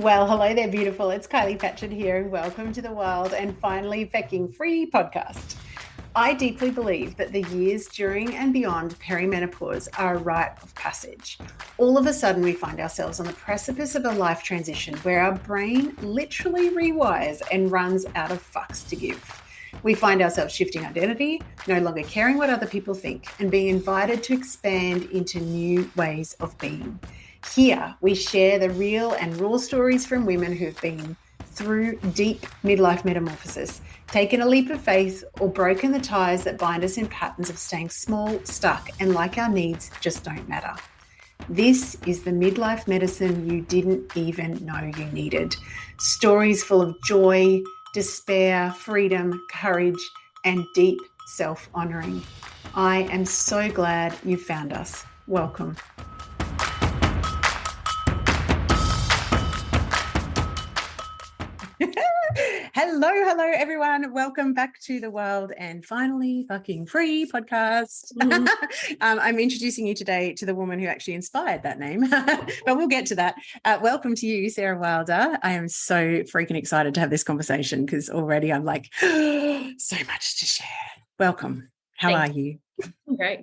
Well, hello there, beautiful. It's Kylie Patchett here, and welcome to the Wild and Finally Pecking Free podcast. I deeply believe that the years during and beyond perimenopause are a rite of passage. All of a sudden, we find ourselves on the precipice of a life transition where our brain literally rewires and runs out of fucks to give. We find ourselves shifting identity, no longer caring what other people think, and being invited to expand into new ways of being. Here, we share the real and raw stories from women who've been through deep midlife metamorphosis, taken a leap of faith, or broken the ties that bind us in patterns of staying small, stuck, and like our needs just don't matter. This is the midlife medicine you didn't even know you needed. Stories full of joy, despair, freedom, courage, and deep self-honoring. I am so glad you found us. Welcome. Hello, everyone. Welcome back to the Wild and Finally Fucking Free podcast. I'm introducing you today to the woman who actually inspired that name, but we'll get to that. Welcome to you, Sarah Wilder. I am so freaking excited to have this conversation because already I'm like, so much to share. Welcome. How are you? Great.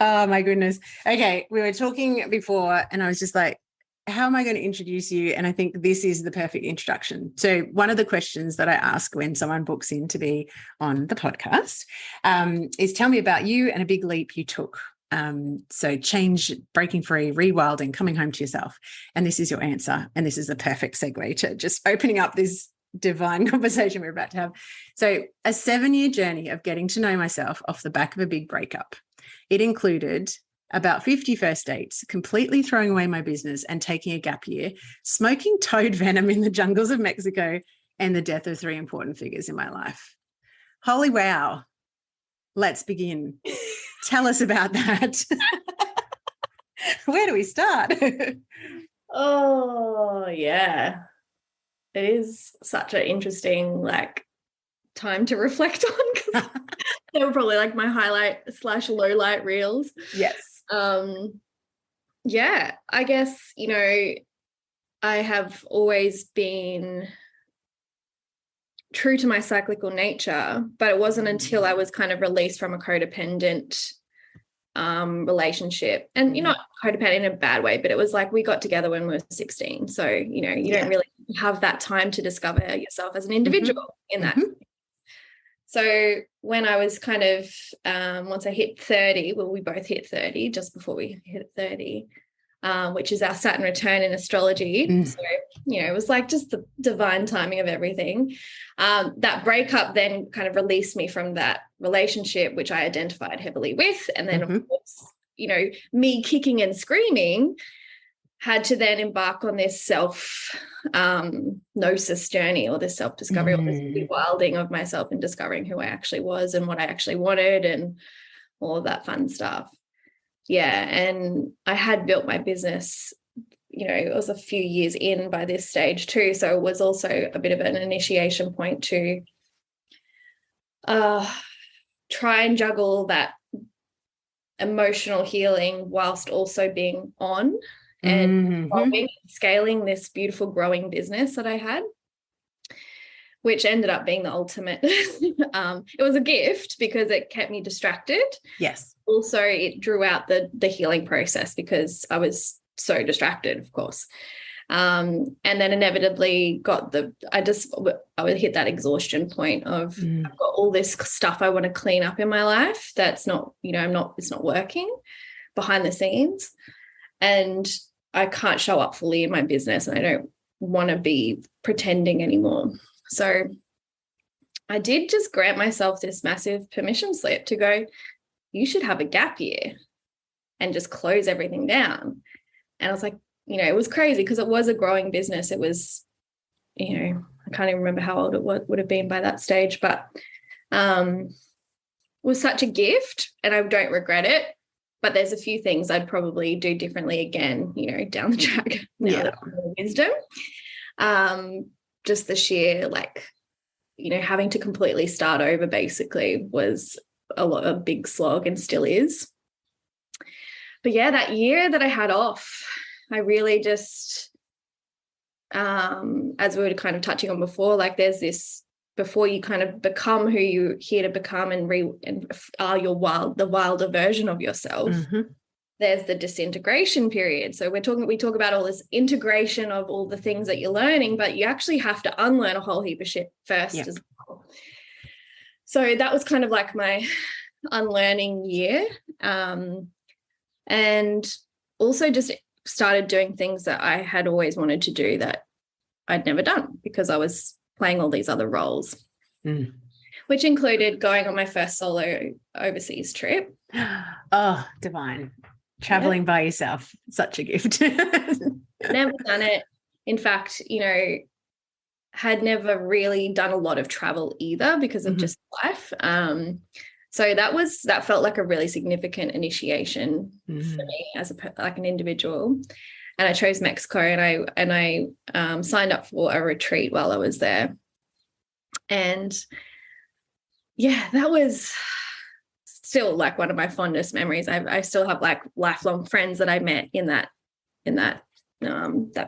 Oh, my goodness. Okay, we were talking before and I was just like, how am I going to introduce you? And I think this is the perfect introduction. So one of the questions that I ask when someone books in to be on the podcast is tell me about you and a big leap you took. So change, breaking free, rewilding, coming home to yourself. And this is your answer. And this is the perfect segue to just opening up this divine conversation we're about to have. So a 7-year journey of getting to know myself off the back of a big breakup. It included about 50 first dates, completely throwing away my business and taking a gap year, smoking toad venom in the jungles of Mexico, and the death of 3 important figures in my life. Holy wow. Let's begin. Tell us about that. Where do we start? Oh, yeah. It is such an interesting, time to reflect on because they were probably my highlight/low light reels. Yes. Yeah, I guess, I have always been true to my cyclical nature, but it wasn't until I was kind of released from a codependent relationship, and not codependent in a bad way, but it was we got together when we were 16. So, you don't really have that time to discover yourself as an individual in that. So when I was kind of, once I hit 30, well, we both hit 30 just before we hit 30, which is our Saturn return in astrology. So, it was just the divine timing of everything. That breakup then kind of released me from that relationship, which I identified heavily with. And then, of course, me kicking and screaming had to then embark on this self-gnosis journey, or this self-discovery, or this rewilding of myself and discovering who I actually was and what I actually wanted and all of that fun stuff. Yeah, and I had built my business, it was a few years in by this stage too, so it was also a bit of an initiation point to try and juggle that emotional healing whilst also being on and scaling this beautiful growing business that I had, which ended up being the ultimate. It was a gift because it kept me distracted. Yes. Also, it drew out the healing process because I was so distracted, of course. And then inevitably I would hit that exhaustion point of I've got all this stuff I want to clean up in my life that's not, it's not working behind the scenes. And I can't show up fully in my business, and I don't want to be pretending anymore. So I did just grant myself this massive permission slip to go, you should have a gap year and just close everything down. And I was like, it was crazy because it was a growing business. It was, I can't even remember how old it would have been by that stage, but it was such a gift and I don't regret it. But there's a few things I'd probably do differently again, down the track now that I'm more wisdom. Just the sheer, having to completely start over basically was a big slog and still is. But yeah, that year that I had off, I really just as we were kind of touching on before, like there's this, before you kind of become who you're here to become and are the wilder version of yourself, there's the disintegration period. So we talk about all this integration of all the things that you're learning, but you actually have to unlearn a whole heap of shit first as well. So that was kind of like my unlearning year. And also just started doing things that I had always wanted to do that I'd never done because I was playing all these other roles, which included going on my first solo overseas trip. Oh, divine. Traveling by yourself, such a gift. Never done it. In fact, had never really done a lot of travel either because of just life. So that felt like a really significant initiation for me as like an individual. And I chose Mexico, and I signed up for a retreat while I was there. And yeah, that was still like one of my fondest memories. I still have like lifelong friends that I met in that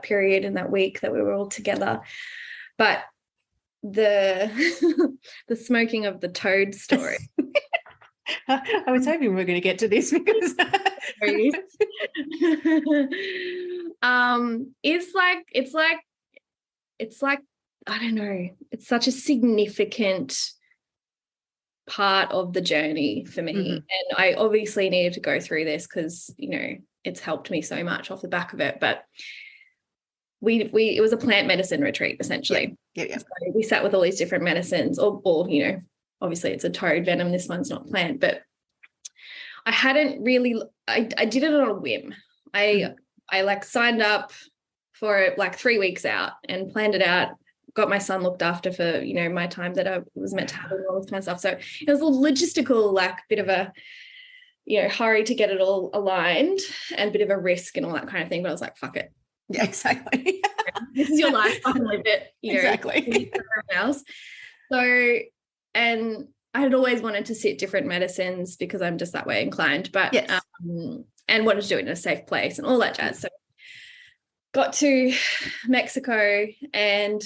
period, in that week that we were all together. But the the smoking of the toad story. I was hoping we were going to get to this because it's like I don't know, it's such a significant part of the journey for me. And I obviously needed to go through this because it's helped me so much off the back of it. But it was a plant medicine retreat essentially. So we sat with all these different medicines, or obviously it's a toad venom, this one's not plant, but I hadn't really, I did it on a whim. I like signed up for it like 3 weeks out and planned it out, got my son looked after for, my time that I was meant to have and all this kind of stuff. So it was a logistical, like bit of a, hurry to get it all aligned and a bit of a risk and all that kind of thing. But I was like, fuck it. Yeah, exactly. This is your life. I can live it. Exactly. Else. So, and I had always wanted to sit different medicines because I'm just that way inclined, but and wanted to do it in a safe place and all that jazz. So got to Mexico and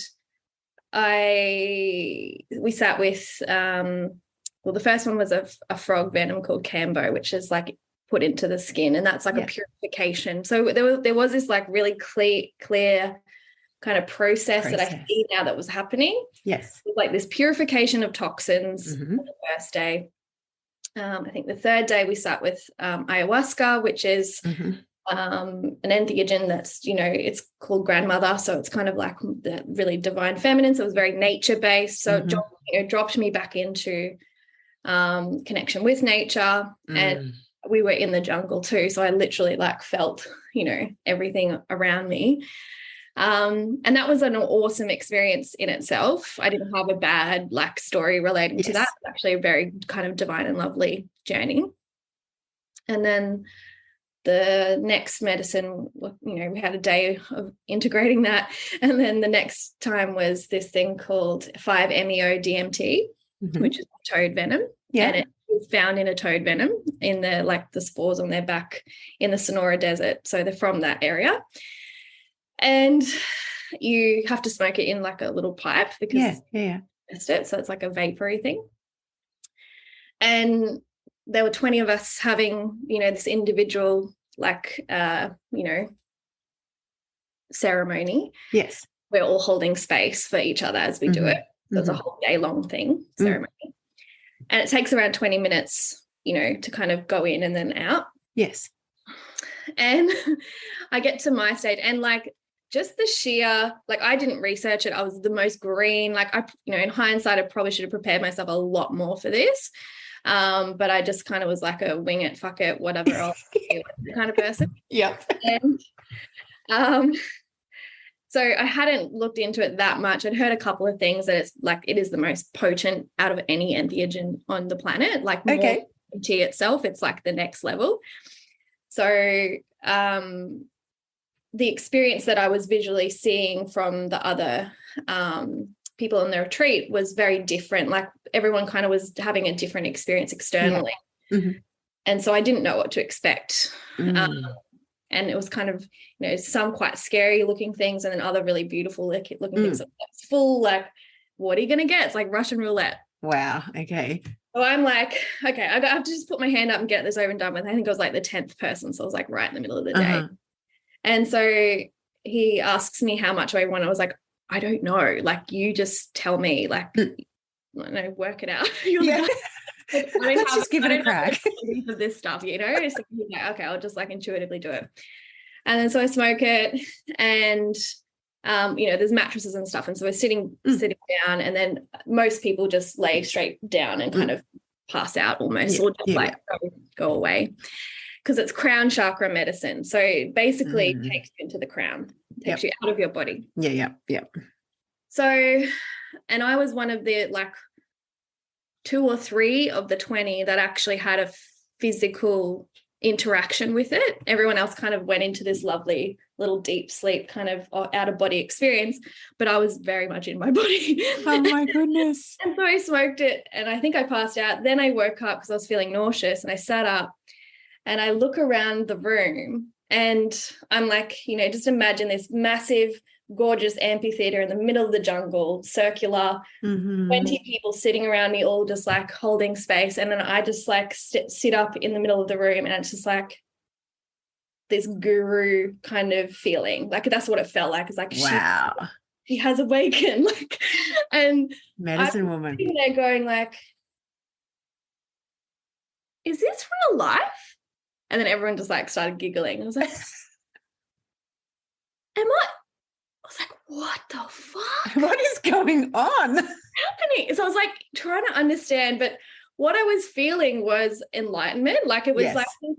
we sat with the first one was a frog venom called Cambo, which is like put into the skin, and that's like a purification. So there was this like really clear kind of process that I see now that was happening. Yes. Like this purification of toxins on the first day. I think the third day we sat with ayahuasca, which is an entheogen that's, it's called grandmother. So it's kind of like the really divine feminine. So it was very nature-based. So it dropped me back into connection with nature. And we were in the jungle too. So I literally like felt, everything around me. And that was an awesome experience in itself. I didn't have a bad like story relating to that. It was actually a very kind of divine and lovely journey. And then the next medicine, we had a day of integrating that. And then the next time was this thing called 5-MeO-DMT, which is toad venom. Yeah. And it is found in a toad venom in the spores on their back in the Sonora Desert. So they're from that area. And you have to smoke it in like a little pipe because so it's like a vapory thing. And there were 20 of us having, this individual ceremony. Yes. We're all holding space for each other as we do it. So it's a whole day long ceremony. And it takes around 20 minutes, to kind of go in and then out. Yes. And I get to my stage and just the sheer, I didn't research it. I was the most green. In hindsight, I probably should have prepared myself a lot more for this. But I just kind of was like a wing it, fuck it, whatever else kind of person. Yep. And so I hadn't looked into it that much. I'd heard a couple of things that it is the most potent out of any entheogen on the planet. More tea itself, it's like the next level. So the experience that I was visually seeing from the other people on the retreat was very different. Everyone kind of was having a different experience externally. Yeah. And so I didn't know what to expect. And it was kind of, some quite scary looking things and then other really beautiful looking things. So it's full, like, what are you going to get? It's like Russian roulette. Wow. Okay. So I'm like, okay, I have to just put my hand up and get this over and done with. I think I was like the 10th person. So I was like right in the middle of the day. And so he asks me how much I want. I was like, I don't know. Like, you just tell me, like, work it out. You're the guy. Like, Let's just give it a crack. For this stuff, So okay, I'll just like intuitively do it. And then so I smoke it, and there's mattresses and stuff, and so we're sitting down, and then most people just lay straight down and kind of pass out almost, or just go away, because it's crown chakra medicine. So basically, it takes you into the crown, takes you out of your body. Yeah. So, and I was one of the like 2 or 3 of the 20 that actually had a physical interaction with it. Everyone else kind of went into this lovely little deep sleep kind of out of body experience, but I was very much in my body. Oh my goodness. And so I smoked it, and I think I passed out. Then I woke up because I was feeling nauseous, and I sat up and I look around the room, and I'm like, just imagine this massive, gorgeous amphitheater in the middle of the jungle, circular, 20 people sitting around me, all just like holding space. And then I just like sit up in the middle of the room, and it's just like this guru kind of feeling. Like, that's what it felt like. It's like, wow, she has awakened. Like, and medicine woman sitting there going like, is this real life? And then everyone just like started giggling. I was like, I was like, what the fuck? What is going on? Happening? So I was like trying to understand, but what I was feeling was enlightenment. Like, it was like this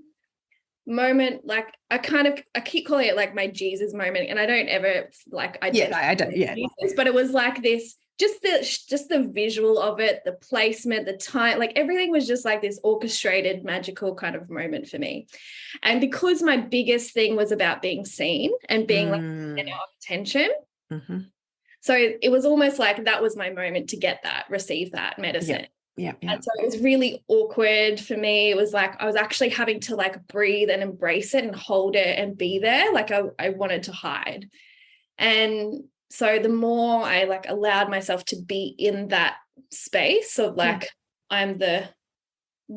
moment, like I keep calling it like my Jesus moment, and I don't ever like I don't Jesus, but it was like this, just the visual of it, the placement, the time, like everything was just like this orchestrated, magical kind of moment for me. And because my biggest thing was about being seen and being like center of attention, so it was almost like that was my moment to receive that medicine. Yeah. And so it was really awkward for me. It was like I was actually having to like breathe and embrace it and hold it and be there. Like I wanted to hide. And so the more I like allowed myself to be in that space of like, I'm the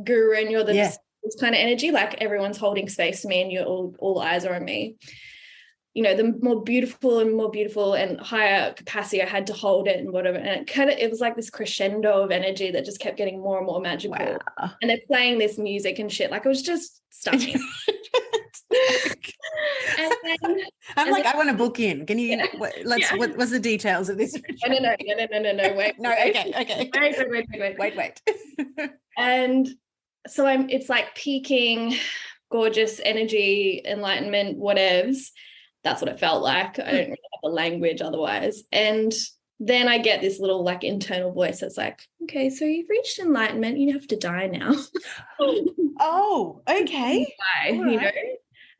guru and you're this kind of energy, like everyone's holding space to me and you're all eyes are on me. The more beautiful and higher capacity I had to hold it and whatever. And it was like this crescendo of energy that just kept getting more and more magical. Wow. And they're playing this music and shit. Like, it was just stunning. I'm like, I want to book in. Can you, what's the details of this? No, wait. No, okay. Wait. And so it's like peaking, gorgeous energy, enlightenment, whatevs. That's what it felt like. I don't really have the language otherwise. And then I get this little like internal voice that's like, okay, so you've reached enlightenment. You have to die now. Oh, okay. It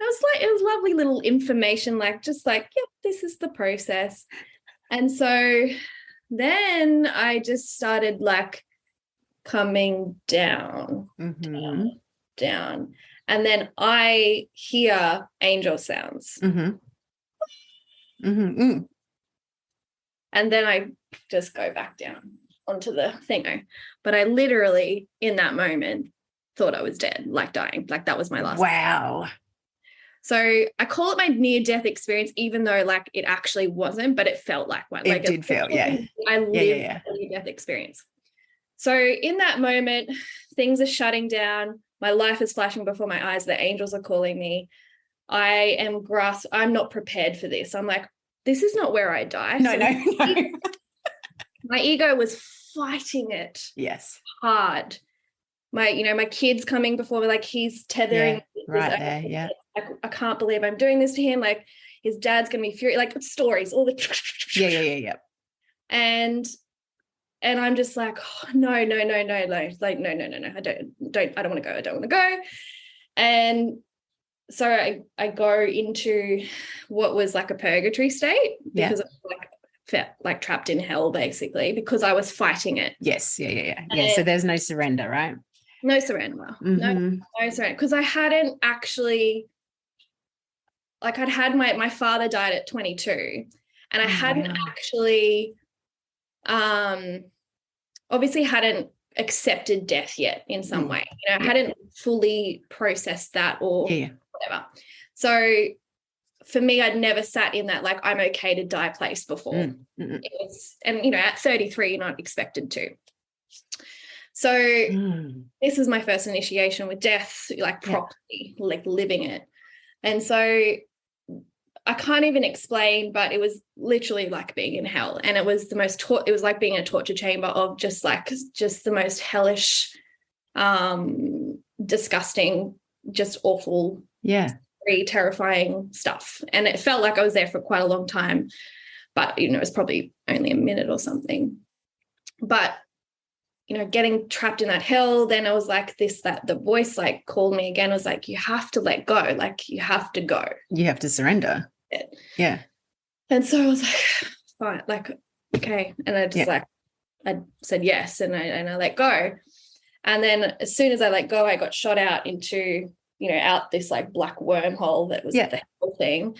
was lovely little information, like just like, yep, this is the process. And so then I just started like coming down. And then I hear angel sounds. And then I just go back down onto the thingo. But I literally, in that moment, thought I was dead, like dying. Like that was my last. Wow. So I call it my near-death experience, even though like it actually wasn't, but it felt like one. It did feel, yeah. I lived a near-death experience. So in that moment, things are shutting down. My life is flashing before my eyes. The angels are calling me. I'm not prepared for this. I'm like, this is not where I die. No. My ego was fighting it. Yes. Hard. My kid's coming before me, like he's tethering. Right there, yeah. I can't believe I'm doing this to him. Like his dad's going to be furious. Like stories, all the. Yeah. And I'm just like, oh, no. Like, no. I don't want to go. And so I go into what was like a purgatory state because I felt like trapped in hell basically because I was fighting it. Yes. Yeah. So there's no surrender, right? No surrender. No surrender. Because I hadn't actually like I'd had my father died at 22, and I hadn't actually obviously hadn't accepted death yet in some way. You know, I hadn't fully processed that or whatever. So for me, I'd never sat in that like I'm okay to die place before. It was, and you know, at 33, you're not expected to. So this was my first initiation with death, like properly, like living it. And so I can't even explain, but it was literally like being in hell. And it was the most, it was like being in a torture chamber of just the most hellish, disgusting, just awful, very terrifying stuff. And it felt like I was there for quite a long time, but, you know, it was probably only a minute or something. But, you know, getting trapped in that hell, then I was like the voice like called me again. I was like, you have to let go. Like you have to go. You have to surrender. Yeah. And so I was like, fine, like, okay. And I just I said yes. And I let go. And then as soon as I let go, I got shot out into, you know, out this like black wormhole that was the whole thing.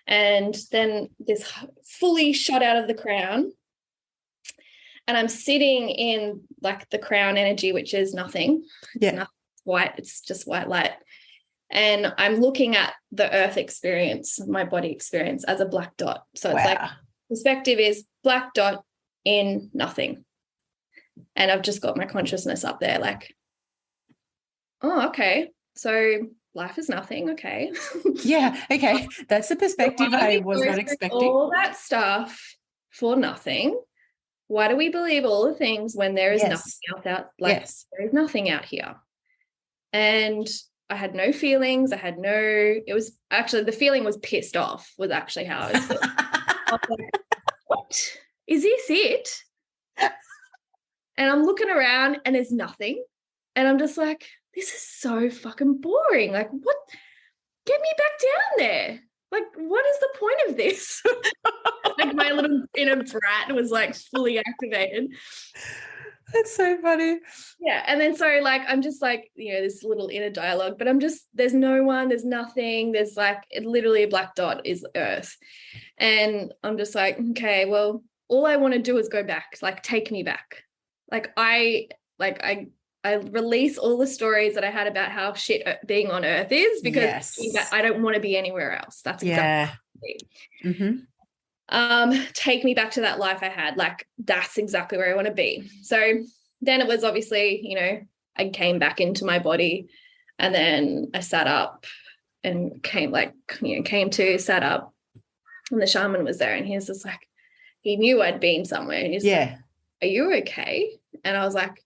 And then this fully shot out of the crown. And I'm sitting in like the crown energy, which is nothing. It's nothing, white. It's just white light. And I'm looking at the earth experience, my body experience as a black dot. So it's like perspective is black dot in nothing. And I've just got my consciousness up there like, oh, okay. So life is nothing. Okay. Okay. That's the perspective I was not expecting. All that stuff for nothing. Why do we believe all the things when there is nothing else out? Like there is nothing out here. And I had no feelings. It was actually, the feeling was pissed off was actually how I was feeling. I was like, what? Is this it? And I'm looking around and there's nothing. And I'm just like, this is so fucking boring. Like, what? Get me back down there. Like, what is the point of this? Like my little inner brat was like fully activated. That's so funny. Yeah. And then so like, I'm just like, you know, this little inner dialogue, but there's no one, there's nothing. There's like, literally a black dot is earth. And I'm just like, okay, well, all I want to do is go back, like take me back. Like I release all the stories that I had about how shit being on earth is because I don't want to be anywhere else. That's exactly take me back to that life I had. Like that's exactly where I want to be. So then it was obviously, you know, I came back into my body and then I sat up and sat up and the shaman was there and he was just like, he knew I'd been somewhere. And he's like, are you okay? And I was like,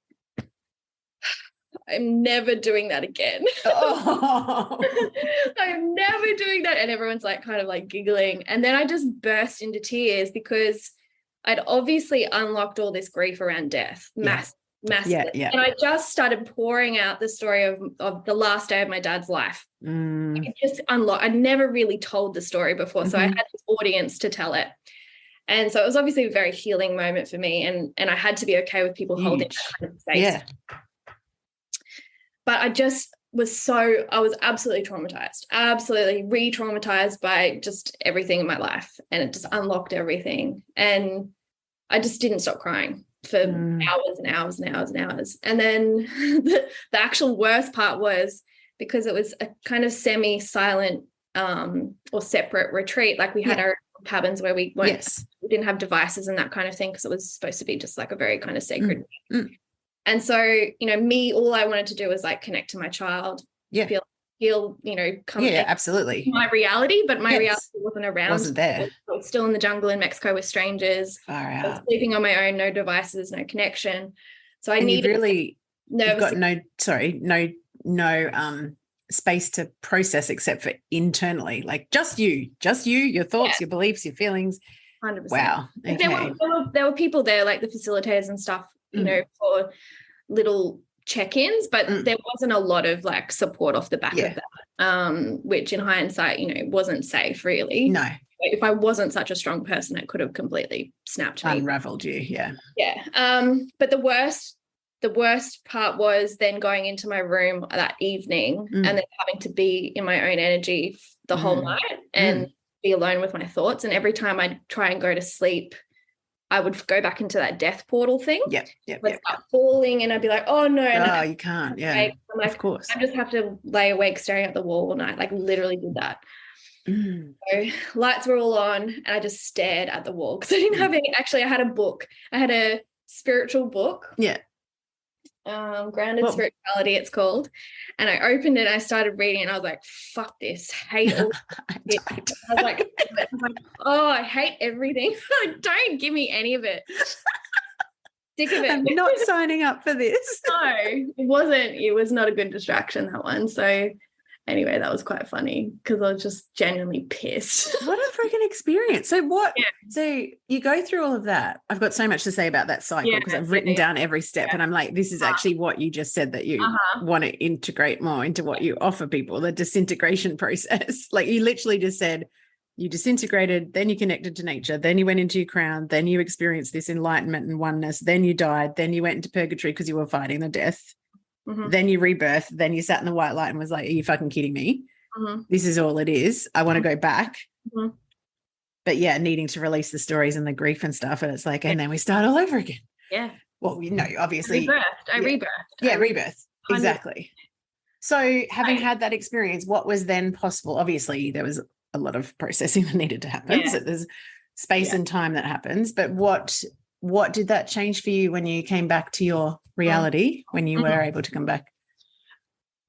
I'm never doing that again. I'm never doing that. And everyone's like kind of like giggling. And then I just burst into tears because I'd obviously unlocked all this grief around death, massively. And I just started pouring out the story of the last day of my dad's life. I just unlocked. I'd never really told the story before. So I had this audience to tell it. And so it was obviously a very healing moment for me. And I had to be okay with people holding that kind of space. Yeah. But I was absolutely traumatized, absolutely re-traumatized by just everything in my life. And it just unlocked everything. And I just didn't stop crying for hours and hours and hours and hours. And then the actual worst part was because it was a kind of semi-silent or separate retreat. Like we had our cabins where we weren't, we didn't have devices and that kind of thing because it was supposed to be just like a very kind of sacred And so, you know, all I wanted to do was like connect to my child, feel, you know, come absolutely my reality, but my reality wasn't around. Wasn't there. I was still in the jungle in Mexico with strangers. I was sleeping on my own, no devices, no connection. So I needed you've got no space to process except for internally, like just you, your thoughts, your beliefs, your feelings. 100%. Wow. Okay. There were people there, like the facilitators and stuff, you know, for little check-ins, but there wasn't a lot of like support off the back of that, which in hindsight, you know, wasn't safe really. No. If I wasn't such a strong person, it could have completely snapped me. Unraveled you, Yeah. But the worst the worst part was then going into my room that evening and then having to be in my own energy the whole night and be alone with my thoughts. And every time I'd try and go to sleep, I would go back into that death portal thing. Start falling, and I'd be like, oh no. And you can't. Yeah. I'm like, of course. I just have to lay awake staring at the wall all night. Like literally did that. So lights were all on and I just stared at the wall because I didn't have any. Actually, I had a book. I had a spiritual book. Yeah. Grounded Spirituality, it's called. And I opened it and I started reading and I was like, fuck this. Hate all it. I was like, oh, I hate everything. Don't give me any of it. Sick of it. I'm not signing up for this. No, it was not a good distraction, that one. So anyway, that was quite funny because I was just genuinely pissed. What a freaking experience. So so you go through all of that. I've got so much to say about that cycle because I've written down every step and I'm like, this is actually what you just said that you want to integrate more into what you offer people, the disintegration process. Like you literally just said you disintegrated, then you connected to nature, then you went into your crown, then you experienced this enlightenment and oneness, then you died, then you went into purgatory because you were fighting the death. Then you rebirth, then you sat in the white light and was like, are you fucking kidding me? This is all it is. I want to go back. But yeah, needing to release the stories and the grief and stuff. And it's like, and then we start all over again. Yeah. Well, obviously. I rebirthed. Yeah, rebirth. Exactly. So having had that experience, what was then possible? Obviously, there was a lot of processing that needed to happen. So there's space and time that happens. But what did that change for you when you came back to your reality, when you were able to come back?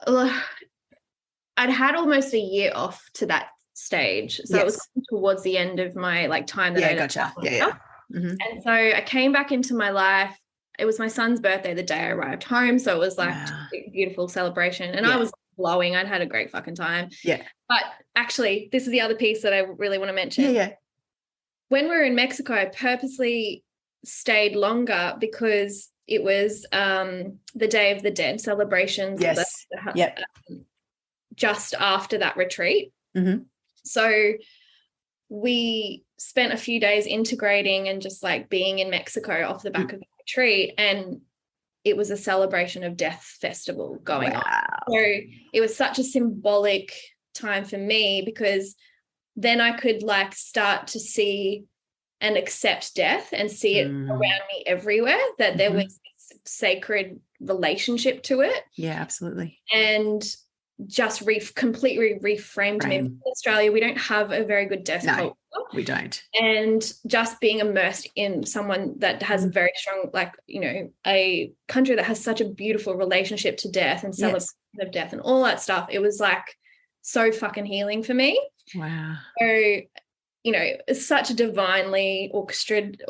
I'd had almost a year off to that stage. So it was towards the end of my time that I gotcha. And so I came back into my life. It was my son's birthday the day I arrived home. So it was a beautiful celebration. And I was glowing. I'd had a great fucking time. Yeah. But actually, this is the other piece that I really want to mention. Yeah. When we were in Mexico, I purposely stayed longer because it was the Day of the Dead celebrations. Yes. Just after that retreat. So we spent a few days integrating and just being in Mexico off the back of the retreat, and it was a celebration of death festival going on. So it was such a symbolic time for me because then I could start to see and accept death and see it around me everywhere, that there was this sacred relationship to it. Yeah, absolutely. And just completely reframed me. In Australia, we don't have a very good death culture. We don't. And just being immersed in someone that has a very strong, a country that has such a beautiful relationship to death and celebration of death and all that stuff, it was so fucking healing for me. Wow. So, it's such a divinely orchestrated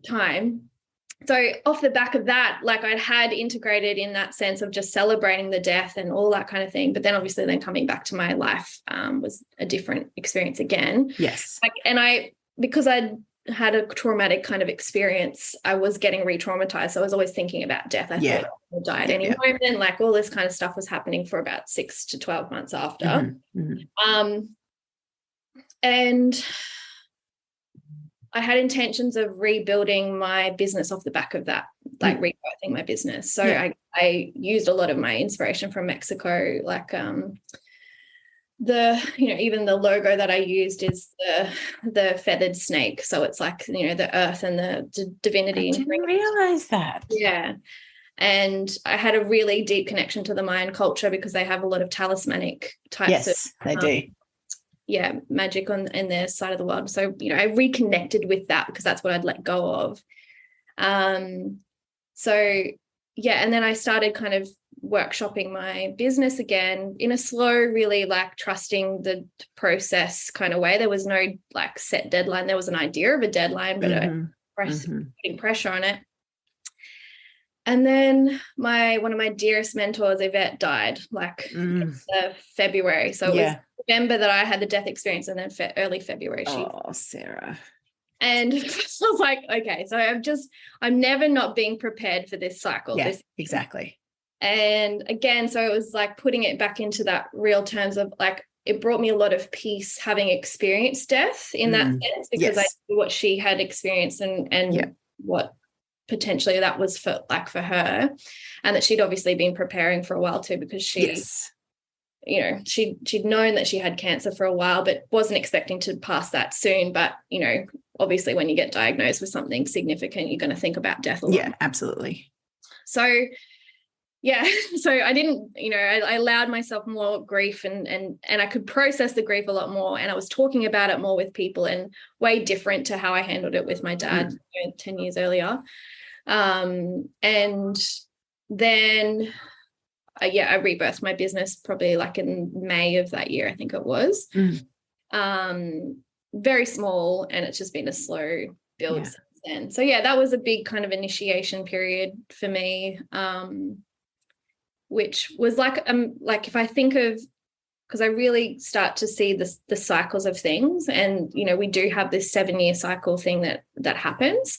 time. So off the back of that, I'd had integrated in that sense of just celebrating the death and all that kind of thing. But then obviously coming back to my life was a different experience again. Yes. Because I'd had a traumatic kind of experience, I was getting re-traumatized. So I was always thinking about death. I thought I would die at any moment. All this kind of stuff was happening for about 6 to 12 months after. And I had intentions of rebuilding my business off the back of that, rebirthing my business. So I used a lot of my inspiration from Mexico, even the logo that I used is the feathered snake. So it's the earth and the divinity. I didn't realize that. Yeah. And I had a really deep connection to the Mayan culture because they have a lot of talismanic types of they do. Magic in their side of the world. So, I reconnected with that because that's what I'd let go of. And then I started kind of workshopping my business again in a slow, really trusting the process kind of way. There was no set deadline. There was an idea of a deadline, but putting pressure on it. And then one of my dearest mentors, Yvette, died February. So it was November that I had the death experience, and then early February. Sarah. And I was like, okay, so I'm never not being prepared for this cycle. Yeah, exactly. And again, so it was putting it back into that real terms of it brought me a lot of peace having experienced death in that sense, because I knew what she had experienced and what potentially that was for her, and that she'd obviously been preparing for a while too, because she, you know, she'd known that she had cancer for a while, but wasn't expecting to pass that soon. But, you know, obviously when you get diagnosed with something significant, you're going to think about death a lot. Yeah, absolutely. So, yeah, so I didn't, you know, I allowed myself more grief, and I could process the grief a lot more, and I was talking about it more with people, and way different to how I handled it with my dad 10 years earlier. And then I rebirthed my business probably like in May of that year, I think it was. Very small, and it's just been a slow build since then. So yeah, that was a big kind of initiation period for me, which was like if I think of, because I really start to see the cycles of things, and you know, we do have this 7-year cycle thing that happens.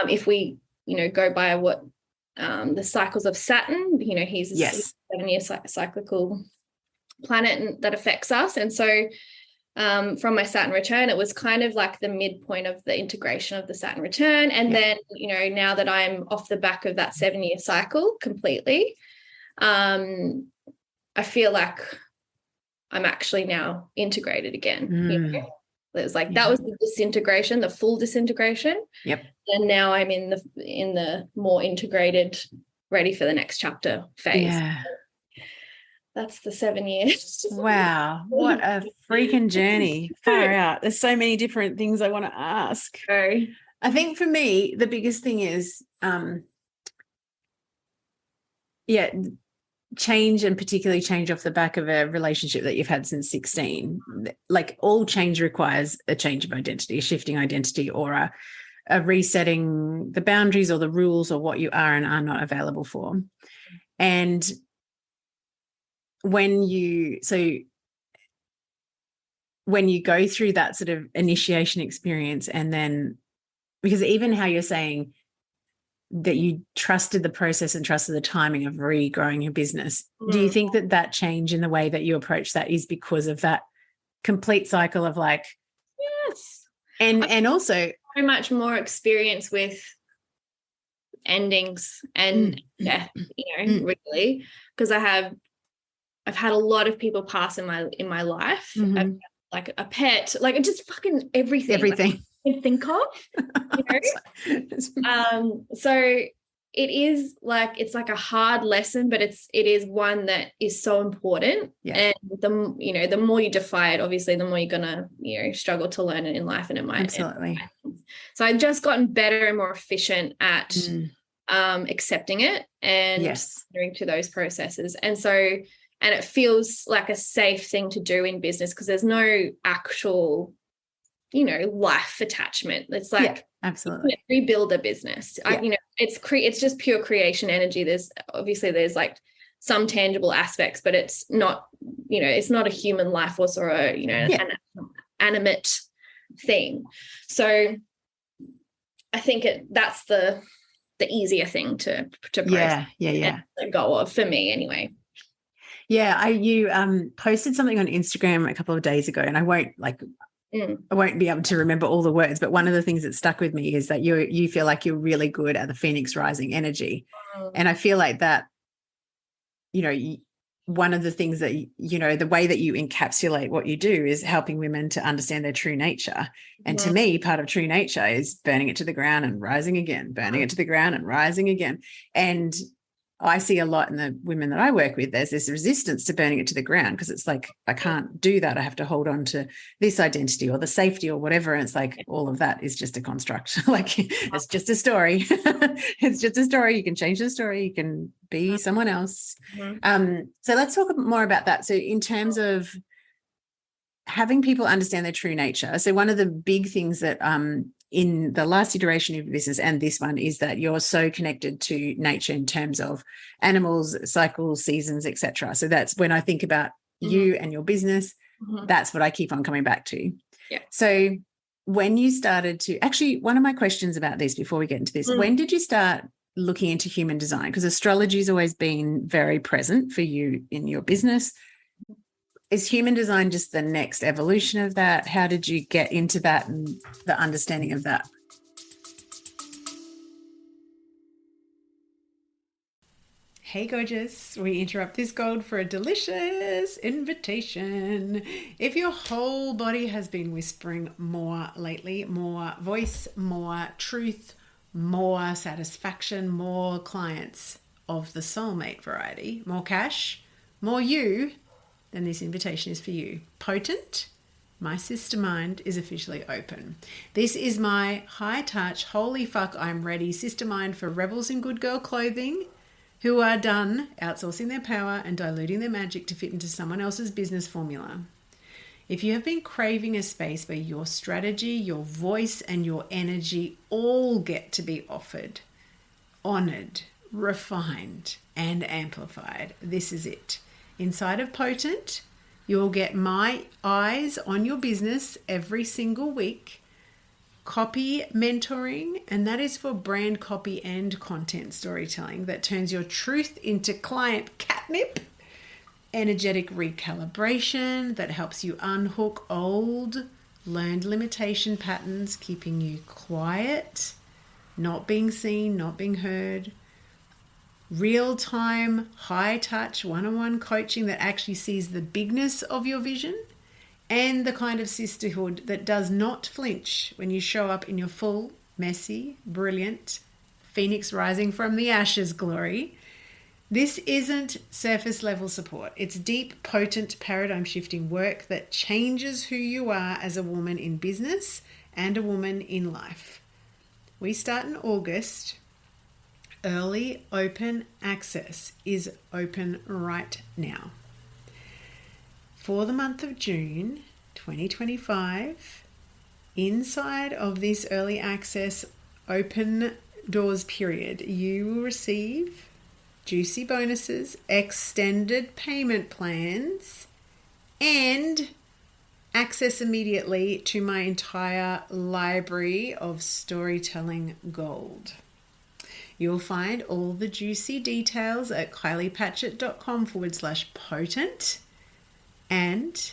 If we, you know, go by what the cycles of Saturn, you know, he's a 7-year cyclical planet, and that affects us. And so from my Saturn return, it was kind of like the midpoint of the integration of the Saturn return. And then, you know, now that I'm off the back of that 7-year cycle completely, I feel like I'm actually now integrated again. You know? It was like that was the disintegration, the full disintegration. And now I'm in the more integrated, ready for the next chapter phase. That's the 7 years. Wow, what a freaking journey. Far out. There's so many different things I want to ask. I think for me, the biggest thing is change, and particularly change off the back of a relationship that you've had since 16. Like, all change requires a change of identity, a shifting identity, or a resetting the boundaries or the rules or what you are and are not available for. And when you go through that sort of initiation experience, and then, because even how you're saying that you trusted the process and trusted the timing of regrowing your business, do you think that change in the way that you approach that is because of that complete cycle of like, and also so much more experience with endings and death, you know, really, because I've had a lot of people pass in my life, like a pet, like just fucking everything like I can think of, you know. So it is like, it's like a hard lesson, but it is one that is so important. And the more you defy it, obviously the more you're gonna, you know, struggle to learn it in life, and it might absolutely. So I've just gotten better and more efficient at accepting it and going through those processes. And it feels like a safe thing to do in business, because there's no actual, you know, life attachment. It's like absolutely rebuild a business. You know, it's just pure creation energy. There's like some tangible aspects, but it's not, you know, it's not a human life force or a, you know, an animate thing. So I think that's the easier thing to process and let go of, for me anyway. Yeah, you posted something on Instagram a couple of days ago, and I won't be able to remember all the words, but one of the things that stuck with me is that you feel like you're really good at the Phoenix rising energy. And I feel like that, you know, one of the things that, you know, the way that you encapsulate what you do is helping women to understand their true nature. And to me, part of true nature is burning it to the ground and rising again, burning it to the ground and rising again. And I see a lot in the women that I work with, there's this resistance to burning it to the ground, because it's like, I can't do that. I have to hold on to this identity or the safety or whatever. And it's like, all of that is just a construct. Like, it's just a story. It's just a story. You can change the story. You can be someone else. So let's talk more about that. So in terms of having people understand their true nature. So one of the big things that in the last iteration of your business and this one is that you're so connected to nature in terms of animals, cycles, seasons, etc. So that's when I think about you and your business, that's what I keep on coming back to. So when you started to, actually, one of my questions about this before we get into this, when did you start looking into human design? Because astrology has always been very present for you in your business. Is human design just the next evolution of that? How did you get into that and the understanding of that? Hey gorgeous, we interrupt this gold for a delicious invitation. If your whole body has been whispering more lately, more voice, more truth, more satisfaction, more clients of the soulmate variety, more cash, more you, then this invitation is for you. Potent, my sister mind is officially open. This is my high touch, holy fuck, I'm ready sister mind for rebels in good girl clothing who are done outsourcing their power and diluting their magic to fit into someone else's business formula. If you have been craving a space where your strategy, your voice, and your energy all get to be offered, honored, refined, and amplified, this is it. Inside of Potent, you'll get my eyes on your business every single week, copy mentoring, and that is for brand copy and content storytelling that turns your truth into client catnip, energetic recalibration that helps you unhook old learned limitation patterns, keeping you quiet, not being seen, not being heard, real-time, high-touch, one-on-one coaching that actually sees the bigness of your vision, and the kind of sisterhood that does not flinch when you show up in your full, messy, brilliant, phoenix rising from the ashes glory. This isn't surface level support. It's deep, potent, paradigm shifting work that changes who you are as a woman in business and a woman in life. We start in August. Early open access is open right now. For the month of June 2025, inside of this early access open doors period, you will receive juicy bonuses, extended payment plans, and access immediately to my entire library of storytelling gold. You'll find all the juicy details at kyliepatchett.com/potent. And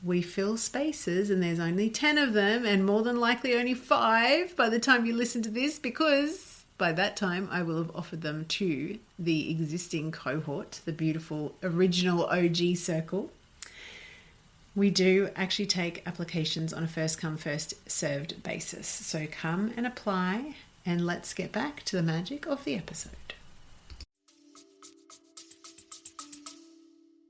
we fill spaces, and there's only 10 of them, and more than likely only 5 by the time you listen to this, because by that time I will have offered them to the existing cohort, the beautiful original OG circle. We do actually take applications on a first come, first served basis. So come and apply, and let's get back to the magic of the episode.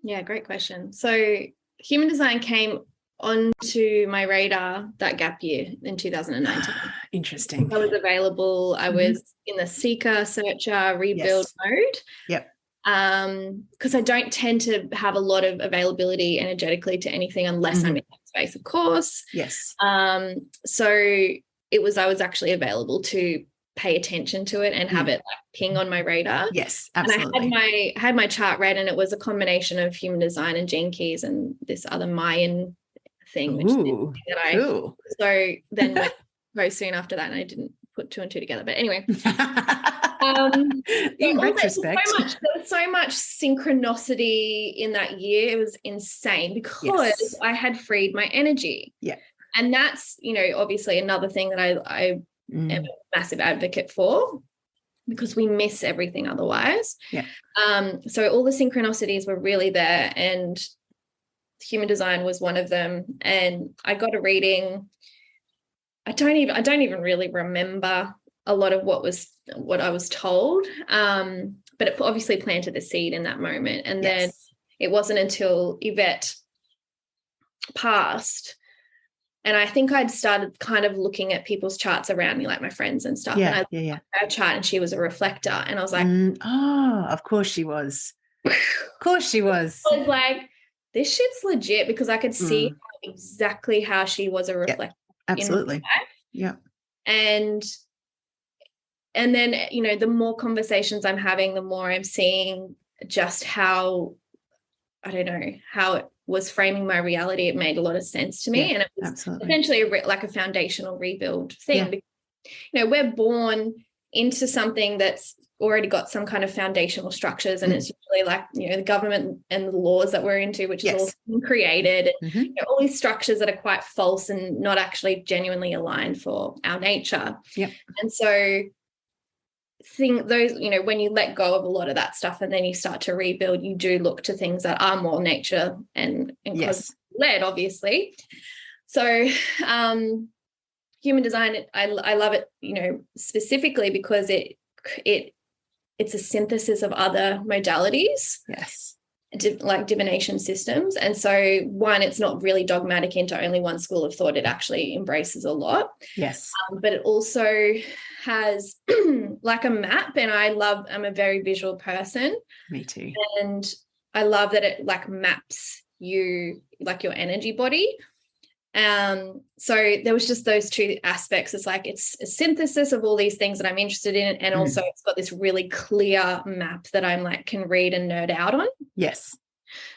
Yeah, great question. So human design came onto my radar that gap year in 2019. Interesting. I was available. I was in the seeker, searcher, rebuild mode. Yep. Because I don't tend to have a lot of availability energetically to anything unless I'm in that space, of course. Yes. So I was actually available to pay attention to it and have it like ping on my radar. Yes, absolutely. And I had my chart read, and it was a combination of human design and gene keys and this other Mayan thing. Cool. So then went very soon after that, and I didn't put 2 and 2 together. But anyway, in retrospect, there was so much synchronicity in that year. It was insane because I had freed my energy. Yeah. And that's, obviously another thing that I am a massive advocate for, because we miss everything otherwise. Yeah. So all the synchronicities were really there, and human design was one of them. And I got a reading. I don't even really remember a lot of what I was told. But it obviously planted the seed in that moment. And then it wasn't until Yvette passed, and I think I'd started kind of looking at people's charts around me, like my friends and stuff. And I looked at her chart, and she was a reflector. And I was like, of course she was. Of course she was. I was like, this shit's legit, because I could see exactly how she was a reflector. Absolutely. In my life. Yeah. And then, the more conversations I'm having, the more I'm seeing just how, I don't know, how it was framing my reality. It made a lot of sense to me. Yeah, and it was absolutely. essentially like a foundational rebuild thing. Because, we're born into something that's already got some kind of foundational structures, and it's usually like, the government and the laws that we're into, which is all created, and all these structures that are quite false and not actually genuinely aligned for our nature. Yeah. And so those, when you let go of a lot of that stuff and then you start to rebuild, you do look to things that are more nature and yes, led, obviously. So human design, I love it, specifically because it's a synthesis of other modalities. yes, Like divination systems. And so one, it's not really dogmatic into only one school of thought. It actually embraces a lot. yes, But it also has like a map, and I'm a very visual person. me too. And I love that it like maps you, like your energy body. So there was just those two aspects. It's like it's a synthesis of all these things that I'm interested in, and also it's got this really clear map that I'm like can read and nerd out on. Yes.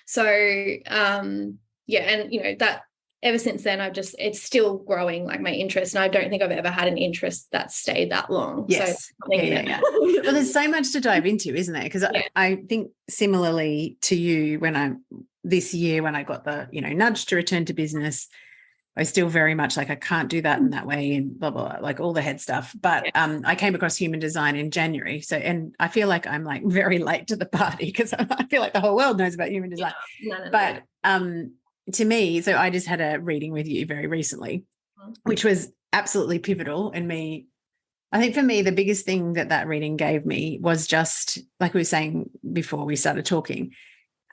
So and that ever since then it's still growing, like my interest, and I don't think I've ever had an interest that stayed that long. Yes. So yeah. Well, there's so much to dive into, isn't there? Because I think similarly to you, this year when I got the nudge to return to business, I was still very much like I can't do that in that way and blah, blah, blah, like all the head stuff. But I came across human design in January. So, and I feel like I'm like very late to the party because I feel like the whole world knows about human design. No. But to me, so I just had a reading with you very recently, which was absolutely pivotal in me. I think for me, the biggest thing that reading gave me was just like we were saying before we started talking.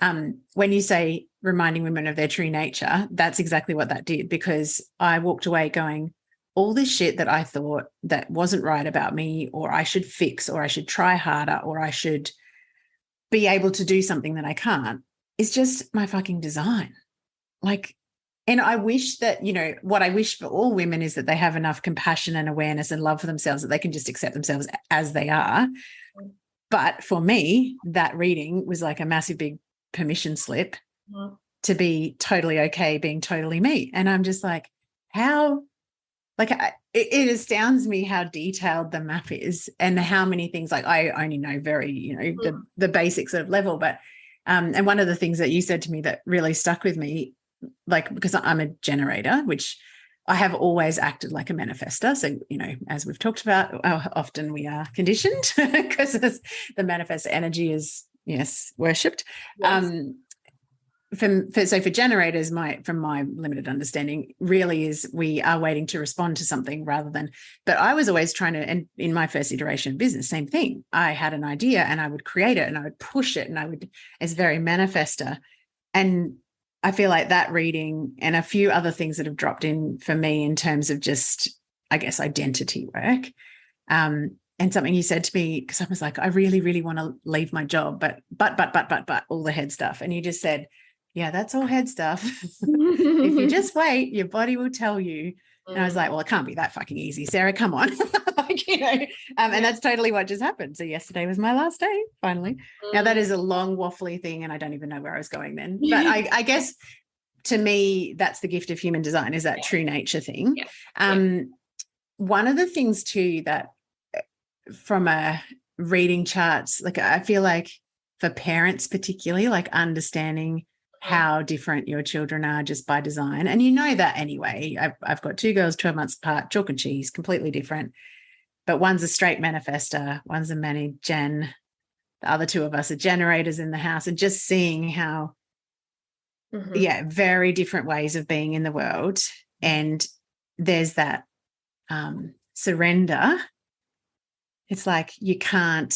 When you say reminding women of their true nature, that's exactly what that did, because I walked away going, all this shit that I thought that wasn't right about me, or I should fix, or I should try harder, or I should be able to do something that I can't, is just my fucking design. Like, and I wish that, what I wish for all women is that they have enough compassion and awareness and love for themselves that they can just accept themselves as they are. But for me, that reading was like a massive big permission slip to be totally okay being totally me. And I'm just like, how, like, it astounds me how detailed the map is and how many things, like I only know very, the basic sort of level. But, and one of the things that you said to me that really stuck with me, like, because I'm a generator, which I have always acted like a manifester. So, as we've talked about, often we are conditioned because the manifest energy is, worshipped. Yes. So for generators, from my limited understanding, really is we are waiting to respond to something rather than, but I was always trying to, and in my first iteration of business, same thing. I had an idea and I would create it and I would push it and it's very manifester. And I feel like that reading and a few other things that have dropped in for me in terms of just, I guess, identity work. And something you said to me, because I was like, I really, really want to leave my job, but all the head stuff. And you just said, yeah, that's all head stuff. If you just wait, your body will tell you. And I was like, well, it can't be that fucking easy, Sarah, come on. And that's totally what just happened. So yesterday was my last day, finally. Now that is a long waffly thing and I don't even know where I was going then. But I guess to me, that's the gift of human design, is that true nature thing. One of the things too that from a reading charts, like I feel like for parents particularly, like understanding how different your children are just by design. And that anyway. I've got 2 girls 12 months apart, chalk and cheese, completely different. But one's a straight manifester, one's a mani gen. The other 2 of us are generators in the house, and just seeing how, very different ways of being in the world. And there's that surrender. It's like you can't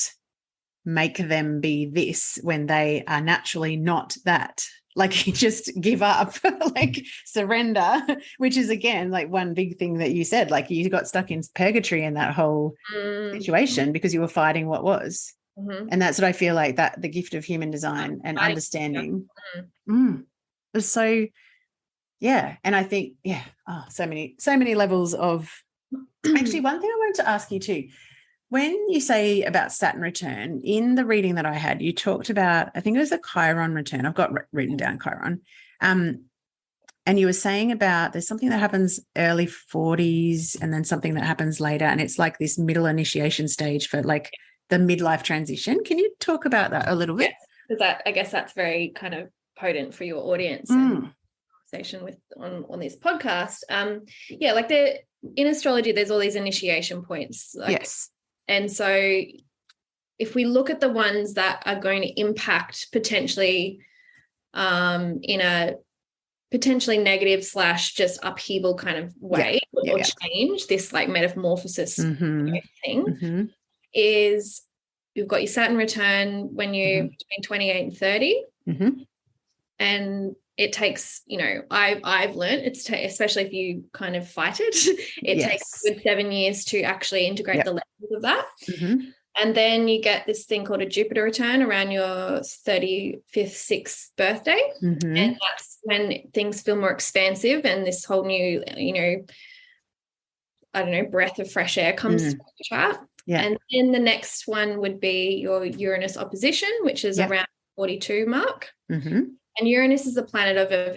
make them be this when they are naturally not that. Like you just give up, like surrender, which is again like one big thing that you said, like you got stuck in purgatory in that whole situation because you were fighting what was. And that's what I feel like, that the gift of human design and understanding is so, and I think, so many levels of actually. One thing I wanted to ask you too, when you say about Saturn return, in the reading that I had, you talked about, I think it was a Chiron return. I've got written down Chiron. And you were saying about there's something that happens early 40s and then something that happens later. And it's like this middle initiation stage for like the midlife transition. Can you talk about that a little bit? Because I guess that's very kind of potent for your audience and conversation with on this podcast. Like in astrology, there's all these initiation points. Yes. And so if we look at the ones that are going to impact potentially in a potentially negative / just upheaval kind of way or change, this like metamorphosis thing, is you've got your Saturn return when you're between 28 and 30. And it takes, I've learned especially if you kind of fight it, it takes a good 7 years to actually integrate the levels of that. And then you get this thing called a Jupiter return around your 35th, 6th birthday. And that's when things feel more expansive and this whole new, breath of fresh air comes to the chart. And then the next one would be your Uranus opposition, which is around 42 mark. And Uranus is a planet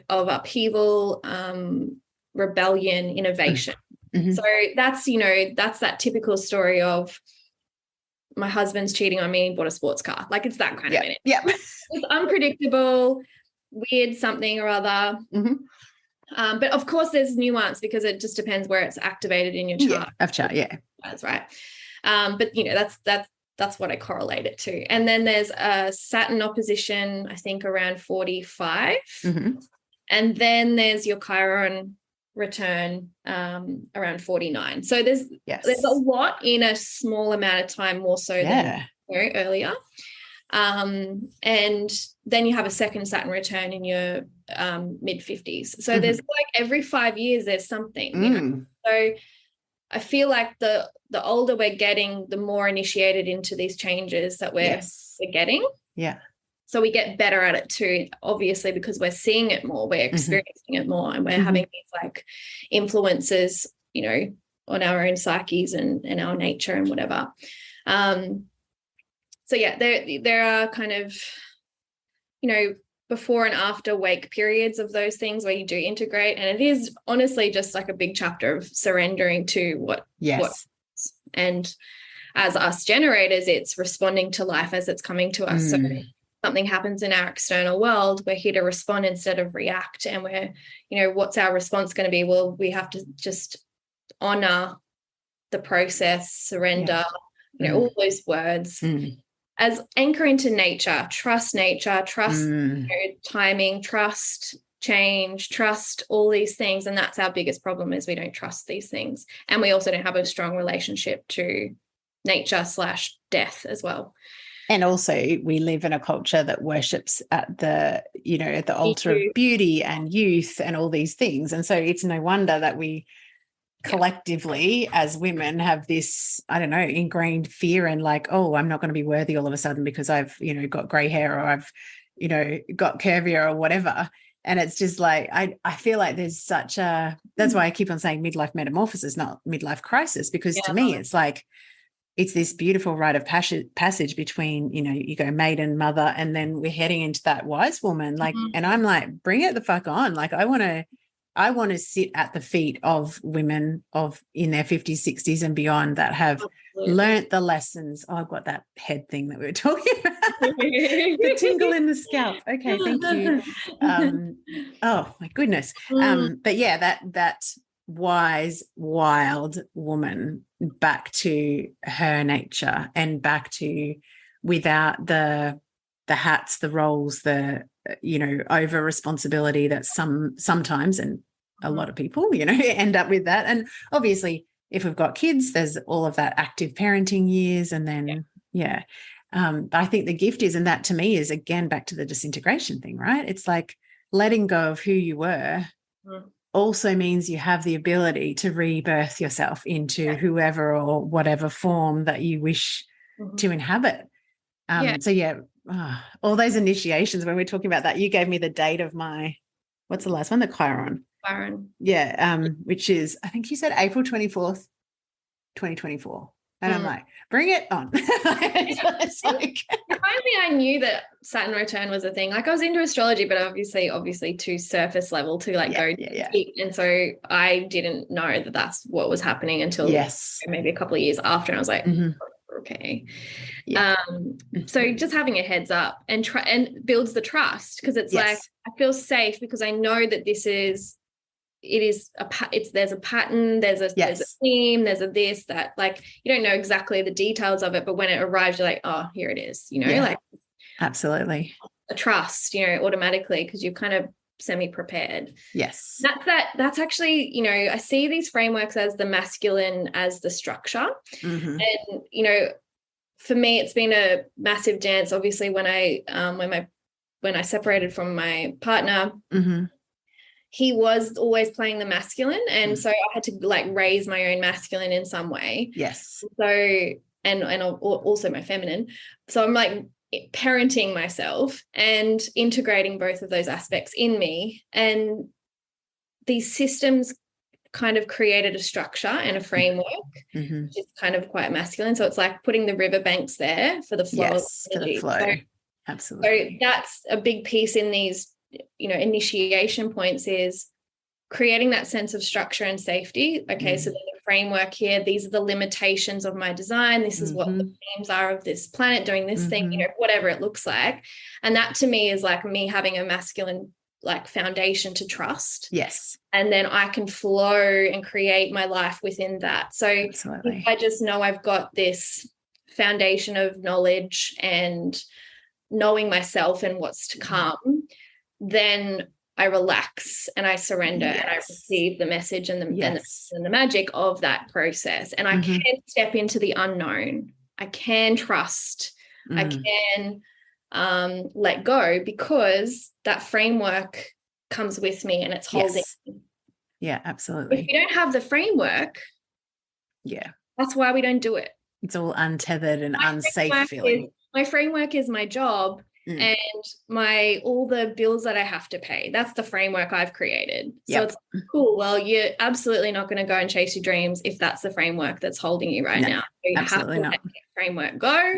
of upheaval, rebellion, innovation. So that's, that's that typical story of my husband's cheating on me and bought a sports car. Like it's that kind of minute. It's unpredictable, weird something or other. But of course there's nuance because it just depends where it's activated in your chart. That's right. But that's what I correlate it to. And then there's a Saturn opposition, I think around 45. And then there's your Chiron return around 49. So there's a lot in a small amount of time, more so than earlier. And then you have a second Saturn return in your mid-50s. So there's like every 5 years there's something. So I feel like the older we're getting, the more initiated into these changes that we're getting. So we get better at it too, obviously, because we're seeing it more, we're experiencing it more, and we're having these like influences, on our own psyches and our nature and whatever. So there are kind of, before and after wake periods of those things where you do integrate, and it is honestly just like a big chapter of surrendering to what and as us generators, it's responding to life as it's coming to us. So something happens in our external world, we're here to respond instead of react. And we're, what's our response going to be? Well, we have to just honor the process, surrender, all those words. As anchor into nature, trust timing, trust change, trust all these things. And that's our biggest problem, is we don't trust these things. And we also don't have a strong relationship to nature / death as well. And also we live in a culture that worships at the altar of beauty and youth and all these things. And so it's no wonder that we collectively as women have this, ingrained fear and like, oh, I'm not going to be worthy all of a sudden because I've, got gray hair or I've, got curvier or whatever. And it's just like, I feel like there's such a, that's why I keep on saying midlife metamorphosis, not midlife crisis, because to me, it's like, it's this beautiful rite of passage between, you go maiden, mother, and then we're heading into that wise woman. Like, and I'm like, bring it the fuck on. Like, I want to sit at the feet of women in their 50s, 60s and beyond that have learnt the lessons. Oh, I've got that head thing that we were talking about. The tingle in the scalp. Okay, thank you. Oh my goodness. But yeah, that wise, wild woman back to her nature and back to without the hats, the roles, the over responsibility that sometimes and a lot of people end up with that. And obviously if we've got kids, there's all of that active parenting years, and then but I think the gift is, and that to me is again back to the disintegration thing, right? It's like letting go of who you were also means you have the ability to rebirth yourself into whoever or whatever form that you wish to inhabit. So all those initiations, when we're talking about that, you gave me the date of my, what's the last one? The Chiron. Which is, I think you said April 24th, 2024. And I'm like, bring it on. It's like, if only I knew that Saturn return was a thing. Like I was into astrology, but obviously too surface level to like go deep. And so I didn't know that that's what was happening until maybe a couple of years after. And I was like, okay. So just having a heads up and builds the trust, because it's like I feel safe because I know that this is there's a pattern, there's a theme, there's a this, that, like, you don't know exactly the details of it, but when it arrives, you're like, oh, here it is, like absolutely a trust, automatically, because you're kind of semi-prepared. Yes. That's actually, I see these frameworks as the masculine, as the structure. Mm-hmm. And, for me, it's been a massive dance. Obviously, when I separated from my partner, mm-hmm. he was always playing the masculine. And so I had to like raise my own masculine in some way. Yes. So, and also my feminine. So I'm like parenting myself and integrating both of those aspects in me. And these systems kind of created a structure and a framework, mm-hmm. which is kind of quite masculine. So it's like putting the riverbanks there for the flow. Yes, of energy. for the flow. So, absolutely. So that's a big piece in these, initiation points, is creating that sense of structure and safety. Okay, so there's a framework here. These are the limitations of my design. This is what the themes are of this planet doing this thing, whatever it looks like. And that to me is like me having a masculine like foundation to trust. Yes. And then I can flow and create my life within that. So absolutely. If I just know I've got this foundation of knowledge and knowing myself and what's to come, then I relax and I surrender and I receive the message and the magic of that process. And I can step into the unknown. I can trust. I can let go, because that framework comes with me and it's holding me. Yeah, absolutely. If you don't have the framework, that's why we don't do it. It's all untethered and unsafe feeling. My framework is my job and all the bills that I have to pay. That's the framework I've created. So it's cool. Well, you're absolutely not going to go and chase your dreams if that's the framework that's holding you right now. So you absolutely have to let the framework go,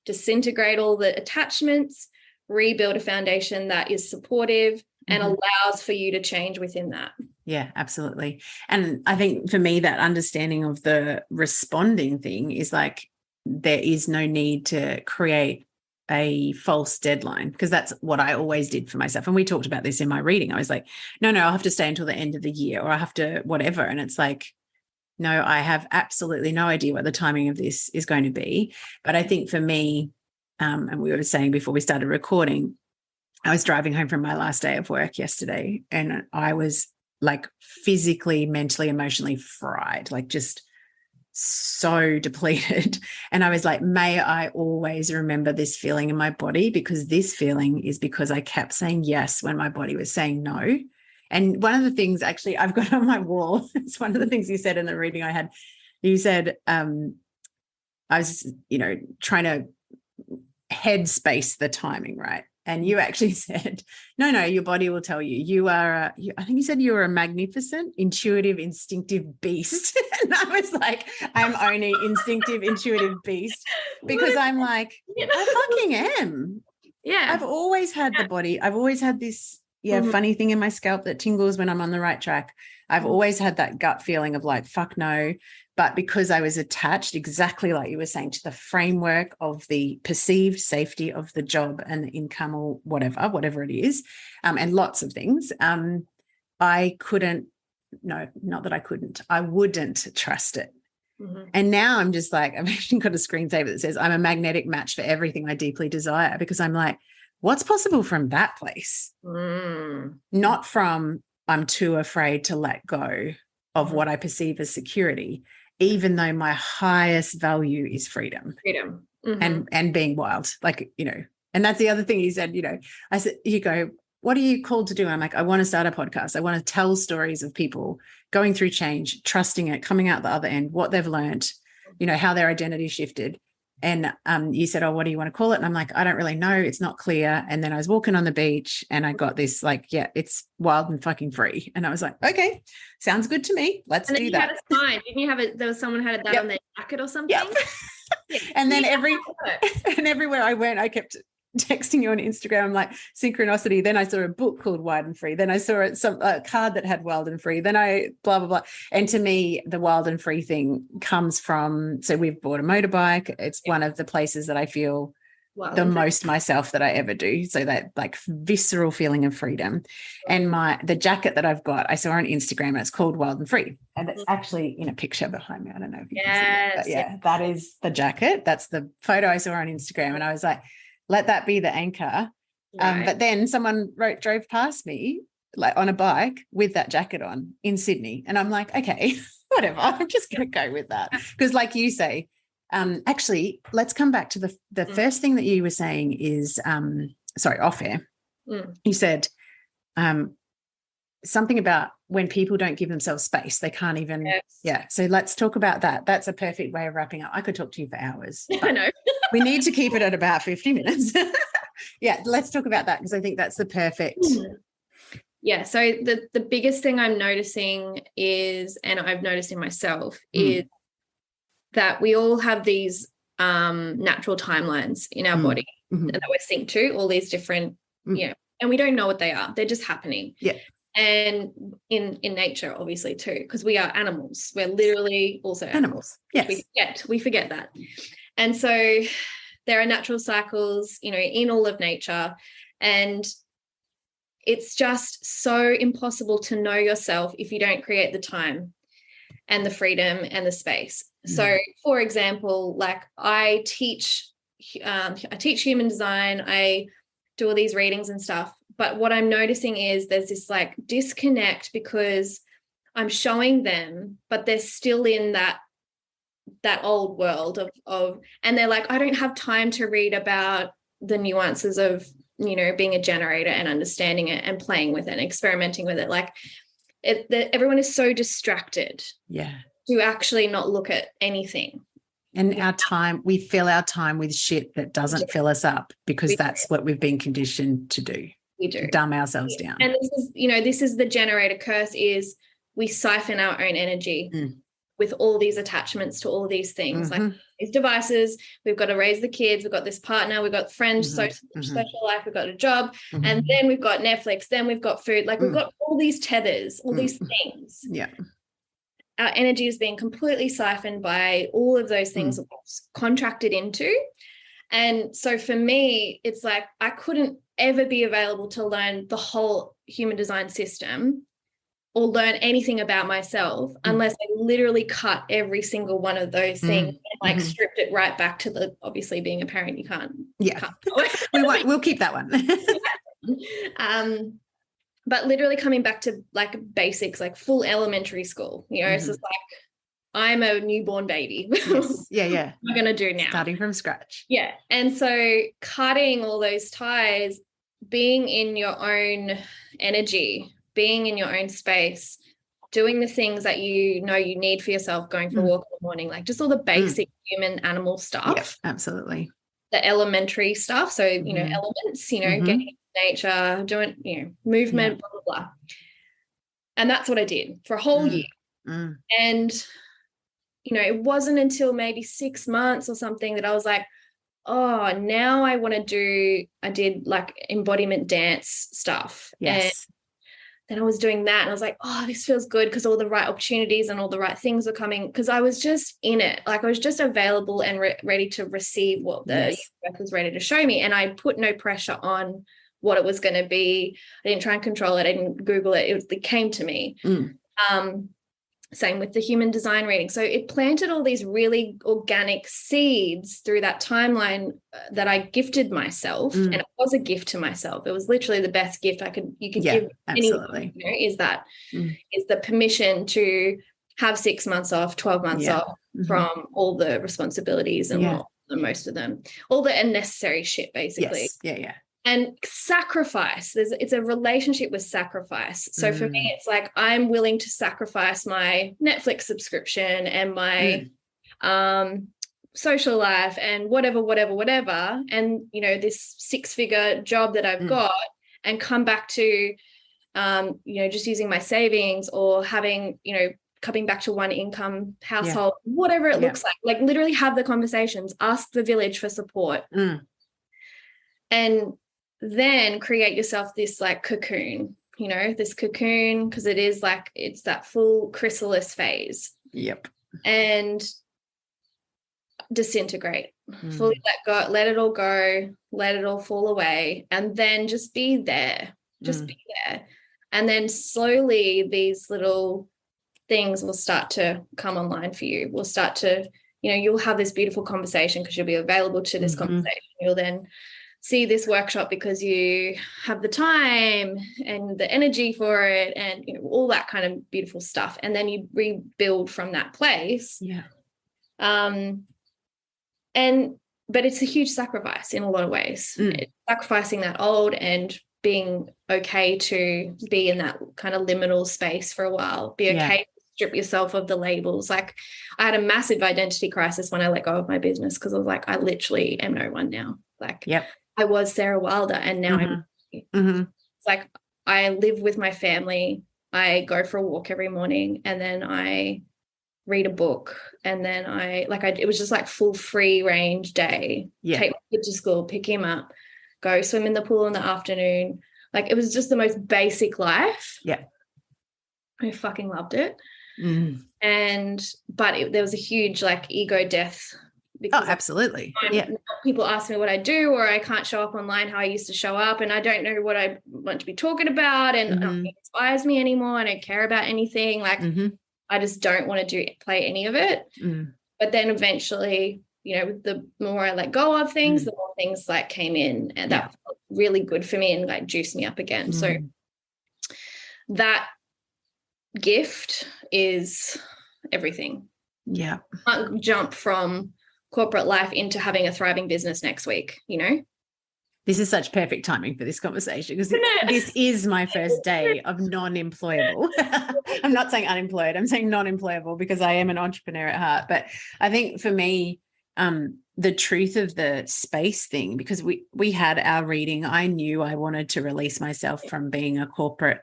disintegrate all the attachments, rebuild a foundation that is supportive and allows for you to change within that. Yeah, absolutely. And I think for me, that understanding of the responding thing is like, there is no need to create a false deadline, because that's what I always did for myself. And we talked about this in my reading. I was like, no, I'll have to stay until the end of the year, or I have to whatever. And it's like, no, I have absolutely no idea what the timing of this is going to be. But I think for me, and we were saying before we started recording, I was driving home from my last day of work yesterday, and I was like physically, mentally, emotionally fried, like just so depleted. And I was like, may I always remember this feeling in my body, because this feeling is because I kept saying yes when my body was saying no. And one of the things actually I've got on my wall, it's one of the things you said in the reading I had. You said, I was, trying to headspace the timing, right? And you actually said, no, your body will tell you. You are, I think you said you were a magnificent, intuitive, instinctive beast. And I was like, I'm only instinctive, intuitive beast, because I'm like, I fucking am. Yeah. I've always had the body. I've always had this funny thing in my scalp that tingles when I'm on the right track. I've always had that gut feeling of like, fuck no. But because I was attached, exactly like you were saying, to the framework of the perceived safety of the job and the income or whatever it is, and lots of things, I couldn't, no, not that I couldn't, I wouldn't trust it. And now I'm just like, I've actually got a screensaver that says I'm a magnetic match for everything I deeply desire, because I'm like, what's possible from that place? Not from I'm too afraid to let go of what I perceive as security, even though my highest value is freedom. And being wild, like, and that's the other thing you said, I said, you go, what are you called to do? And I'm like, I want to start a podcast. I want to tell stories of people going through change, trusting it, coming out the other end, what they've learned, how their identity shifted. And you said, oh, what do you want to call it? And I'm like, I don't really know. It's not clear. And then I was walking on the beach and I got this like, it's wild and fucking free. And I was like, okay, sounds good to me. Let's do that. Had a sign. Didn't you have it? There was someone had that on their jacket or something. And then everywhere I went, I kept texting you on Instagram, like synchronicity. Then I saw a book called Wild and Free. Then I saw a card that had Wild and Free. Then I blah, blah, blah. And to me, the Wild and Free thing comes from, so we've bought a motorbike. It's one of the places that I feel Wow. the most myself that I ever do. So that like visceral feeling of freedom. And the jacket that I've got, I saw on Instagram, and it's called Wild and Free. And it's actually in a picture behind me. I don't know if you can see that. But yeah, that is the jacket. That's the photo I saw on Instagram. And I was like, let that be the anchor. Right. But then someone drove past me like on a bike with that jacket on in Sydney. And I'm like, okay, whatever. I'm just going to go with that. Because like you say, actually, let's come back to the first thing that you were saying is, off air. You said something about when people don't give themselves space, they can't even, So let's talk about that. That's a perfect way of wrapping up. I could talk to you for hours. I know. We need to keep it at about 50 minutes. Yeah, let's talk about that because I think that's the perfect. Yeah, so the biggest thing I'm noticing is, and I've noticed in myself, is that we all have these natural timelines in our body that we're synced to, all these different, and we don't know what they are. They're just happening. Yeah. And in nature, obviously, too, because we are animals. We're literally also animals. Yes. We forget that. And so there are natural cycles, in all of nature. And it's just so impossible to know yourself if you don't create the time and the freedom and the space. So, for example, like I teach human design. I do all these readings and stuff. But what I'm noticing is there's this like disconnect because I'm showing them, but they're still in that old world of, and they're like, I don't have time to read about the nuances of, being a generator and understanding it and playing with it and experimenting with it. Like everyone is so distracted. Yeah. To actually not look at anything. And our time, we fill our time with shit that doesn't fill us up because that's what we've been conditioned to do. We do. Dumb ourselves down. And this is the generator curse, is we siphon our own energy with all these attachments to all these things, like these devices. We've got to raise the kids. We've got this partner. We've got friends, social life. We've got a job. And then we've got Netflix. Then we've got food. Like we've got all these tethers, all these things. Yeah. Our energy is being completely siphoned by all of those things that was contracted into. And so for me, it's like I couldn't ever be available to learn the whole human design system or learn anything about myself unless I literally cut every single one of those things and like stripped it right back to the, obviously being a parent, you can't. Yeah. We'll keep that one. But literally coming back to like basics, like full elementary school, it's just like, I'm a newborn baby. Yes. Yeah. Yeah. What am I going to do now? Starting from scratch. Yeah. And so cutting all those ties, being in your own energy, being in your own space, doing the things that you need for yourself, going for a walk in the morning, like just all the basic human animal stuff. Yep, absolutely. The elementary stuff. So, elements, getting into nature, doing, movement, blah, blah, blah. And that's what I did for a whole year. And, it wasn't until maybe 6 months or something that I was like, oh, now I want to I did like embodiment dance stuff. Yes. And then I was doing that and I was like, oh, this feels good because all the right opportunities and all the right things were coming, because I was just in it. Like I was just available and ready to receive what the universe was ready to show me. And I put no pressure on what it was going to be. I didn't try and control it. I didn't Google it. It came to me. Same with the human design reading. So it planted all these really organic seeds through that timeline that I gifted myself. And it was a gift to myself. It was literally the best gift you could give anyone, is the permission to have 6 months off, 12 months off from all the responsibilities and most of them, all the unnecessary shit, basically. Yes. Yeah. And sacrifice. It's a relationship with sacrifice. So for me, it's like I'm willing to sacrifice my Netflix subscription and my social life and whatever. And, this 6-figure job that I've got, and come back to, just using my savings or having, coming back to one income household, whatever it looks like literally have the conversations, ask the village for support. And then create yourself this like cocoon, because it is like, it's that full chrysalis phase. Yep. And disintegrate. fully let go, let it all go, let it all fall away, and then just be there. Just be there. And then slowly these little things will start to come online for you. We'll start to, you'll have this beautiful conversation because you'll be available to this conversation. You'll then see this workshop because you have the time and the energy for it, and all that kind of beautiful stuff. And then you rebuild from that place. Yeah. But it's a huge sacrifice in a lot of ways. It's sacrificing that old and being okay to be in that kind of liminal space for a while. Be okay to strip yourself of the labels. Like, I had a massive identity crisis when I let go of my business because I was like, I literally am no one now. Like, I was Sarah Wilder and now I'm it's like I live with my family. I go for a walk every morning and then I read a book, and then it was just like full free range day. Take my kid to school, pick him up, go swim in the pool in the afternoon. Like, it was just the most basic life. I fucking loved it. But there was a huge like ego death. Because absolutely. People ask me what I do, or I can't show up online how I used to show up, and I don't know what I want to be talking about, and nothing inspires me anymore. I don't care about anything. Like, I just don't want to play any of it. But then eventually, the more I let go of things, the more things like came in, and that felt really good for me and like juiced me up again. So that gift is everything. Yeah. I can't jump from corporate life into having a thriving business next week, This is such perfect timing for this conversation because this is my first day of non-employable. I'm not saying unemployed. I'm saying non-employable because I am an entrepreneur at heart. But I think for me, the truth of the space thing, because we had our reading, I knew I wanted to release myself from being a corporate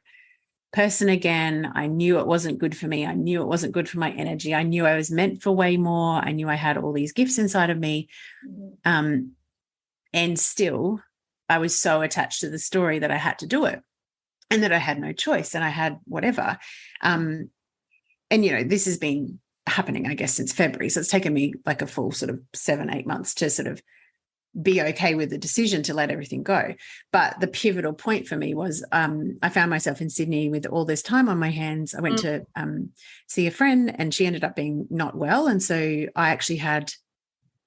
person again. I knew it wasn't good for me. I knew it wasn't good for my energy. I knew I was meant for way more. I knew I had all these gifts inside of me. And still, I was so attached to the story that I had to do it and that I had no choice and I had whatever. And, this has been happening, I guess, since February. So it's taken me like a full sort of 7-8 months to sort of be okay with the decision to let everything go. But the pivotal point for me was I found myself in Sydney with all this time on my hands. I went to see a friend and she ended up being not well. And so I actually had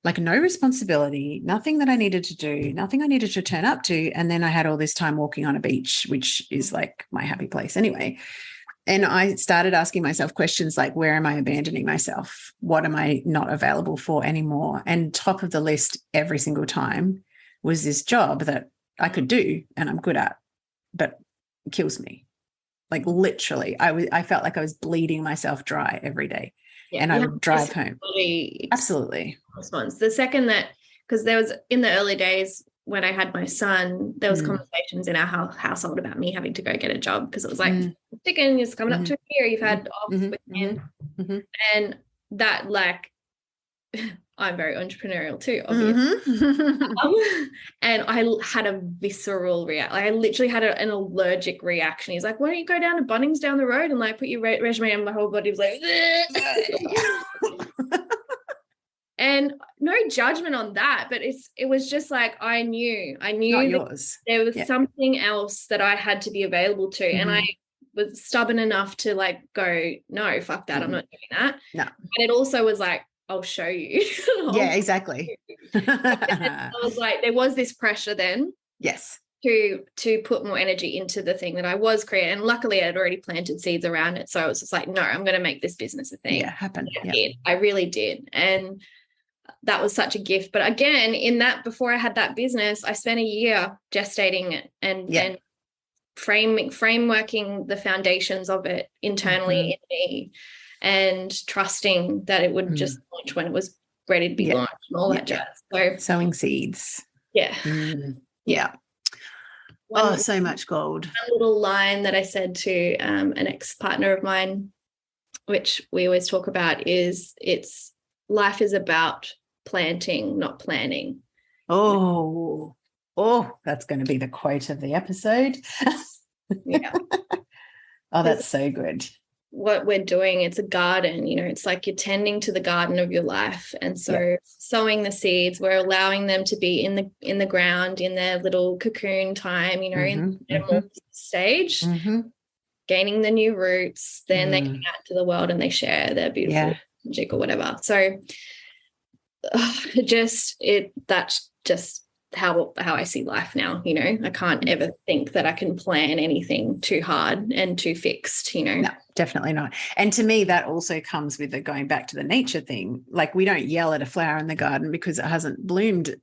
like no responsibility, nothing that I needed to do, nothing I needed to turn up to. And then I had all this time walking on a beach, which is like my happy place anyway. And I started asking myself questions like, where am I abandoning myself? What am I not available for anymore? And top of the list every single time was this job that I could do and I'm good at, but it kills me. Like literally, I felt like I was bleeding myself dry every day. And I would drive home. Absolutely. Response. The second that, because there was in the early days when I had my son, there was conversations in our household about me having to go get a job because it was like, chicken is coming up to here, you've had off weekend. And that like, I'm very entrepreneurial too, obviously. And I had a visceral reaction. Like, I literally had an allergic reaction. He's like, why don't you go down to Bunnings down the road and like put your resume, and my whole body was like, and no judgment on that, but it was just like, I knew not yours. There was something else that I had to be available to. And I was stubborn enough to like go, no, fuck that. I'm not doing that. No. And it also was like, I'll show you. Yeah, exactly. I was like, there was this pressure then. Yes. To put more energy into the thing that I was creating. And luckily I had already planted seeds around it. So I was just like, no, I'm going to make this business a thing. Yeah, happen. I really did. And that was such a gift. But again, before I had that business, I spent a year gestating it and frameworking the foundations of it internally in me, and trusting that it would just launch when it was ready to be launched and all that jazz. So sowing seeds. Yeah. So much gold. A little line that I said to an ex-partner of mine, which we always talk about, is life is about planting, not planning. Oh, that's going to be the quote of the episode. Yeah. Oh, that's so good. what we're doing, it's a garden, you know, it's like you're tending to the garden of your life. And so sowing the seeds, we're allowing them to be in the ground in their little cocoon time, you know, in the metamorphosis stage, gaining the new roots, then they come out to the world and they share their beautiful magic or whatever. So that's just how I see life now, you know. I can't ever think that I can plan anything too hard and too fixed, you know. No, definitely not. And to me, that also comes with the going back to the nature thing. Like, we don't yell at a flower in the garden because it hasn't bloomed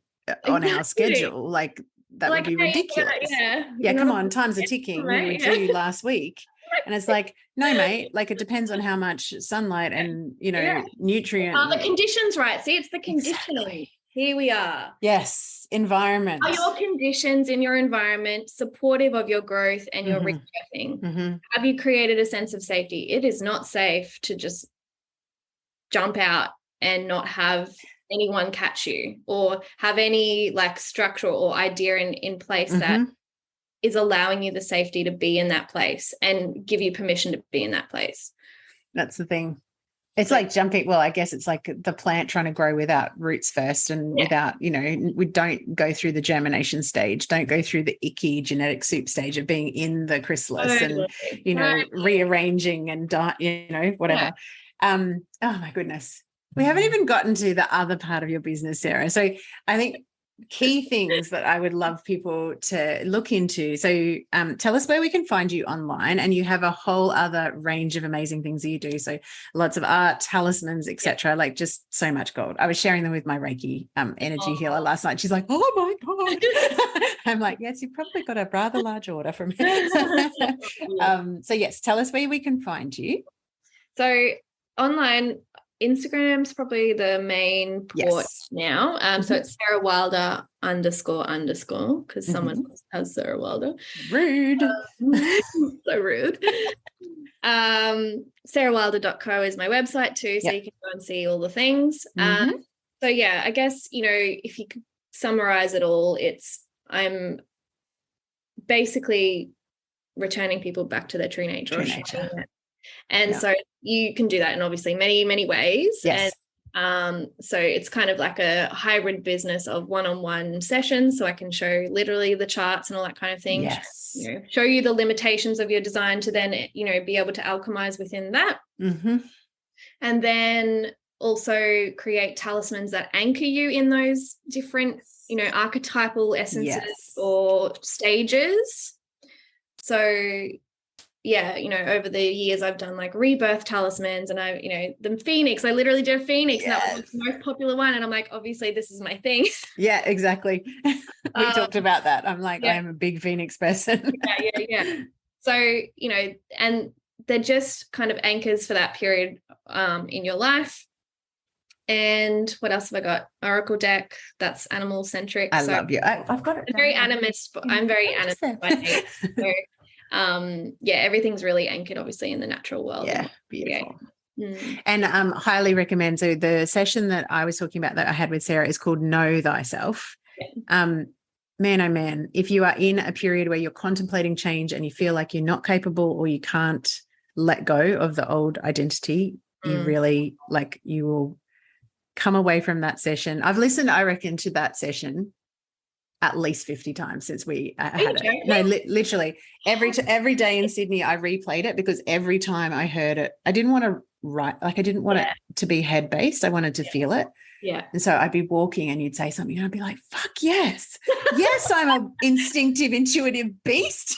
on our schedule. Like, that would be ridiculous. Yeah, come on, time's are ticking. We were due last week. And it's like, no, mate, like, it depends on how much sunlight and, you know, nutrient. The conditions, right? See, it's the conditioning. Exactly. Here we are. Yes, environment. Are your conditions in your environment supportive of your growth and your rebirthing? Have you created a sense of safety? It is not safe to just jump out and not have anyone catch you, or have any like structure or idea in place that is allowing you the safety to be in that place and give you permission to be in that place. That's the thing. It's like jumping, well, I guess it's like the plant trying to grow without roots first, and without, you know, we don't go through the germination stage, don't go through the icky genetic soup stage of being in the chrysalis and, you know, rearranging and, you know, whatever. Oh, my goodness. We haven't even gotten to the other part of your business, Sarah. So I think key things that I would love people to look into. So tell us where we can find you online, and you have a whole other range of amazing things that you do. So lots of art, talismans, etc. Like, just so much gold. I was sharing them with my Reiki energy healer last night. She's like, oh my God. I'm like, yes, you've probably got a rather large order from me. So yes, tell us where we can find you. So online, Instagram's probably the main port now. So it's Sarah Wilder _ because someone has Sarah Wilder. Rude. So rude. SarahWilder.co is my website too, so you can go and see all the things. So yeah, I guess, you know, if you could summarize it all, I'm basically returning people back to their true nature. And so you can do that in obviously many, many ways. Yes. And so it's kind of like a hybrid business of one-on-one sessions. So I can show literally the charts and all that kind of thing. Yes. You know, show you the limitations of your design to then, you know, be able to alchemize within that. And then also create talismans that anchor you in those different, you know, archetypal essences or stages. So yeah, you know, over the years I've done like rebirth talismans, and you know, the Phoenix, I literally did a Phoenix. And that was the most popular one. And I'm like, obviously this is my thing. Yeah, exactly. We talked about that. I'm like, I am a big Phoenix person. Yeah. So, you know, and they're just kind of anchors for that period in your life. And what else have I got? Oracle deck, that's animal centric. I love you. I've got it. I'm very animist, but I'm very animist by nature. So everything's really anchored obviously in the natural world. Yeah, beautiful. And highly recommend. So the session that I was talking about that I had with Sarah is called Know Thyself. Man, oh man, if you are in a period where you're contemplating change and you feel like you're not capable or you can't let go of the old identity, you really, like, you will come away from that session. I've listened, I reckon, to that session at least 50 times since we had it. No, literally every day in Sydney, I replayed it, because every time I heard it, I didn't want to write, like, I didn't want it to be head based. I wanted to feel it. Yeah. And so I'd be walking and you'd say something and I'd be like, fuck yes. Yes, I'm an instinctive, intuitive beast.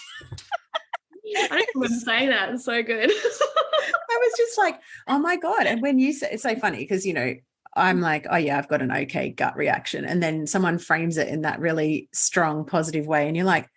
I don't even say that. It's so good. I was just like, oh my God. And when you say, it's so funny because, you know, I'm like, oh yeah, I've got an okay gut reaction. And then someone frames it in that really strong, positive way. And you're like,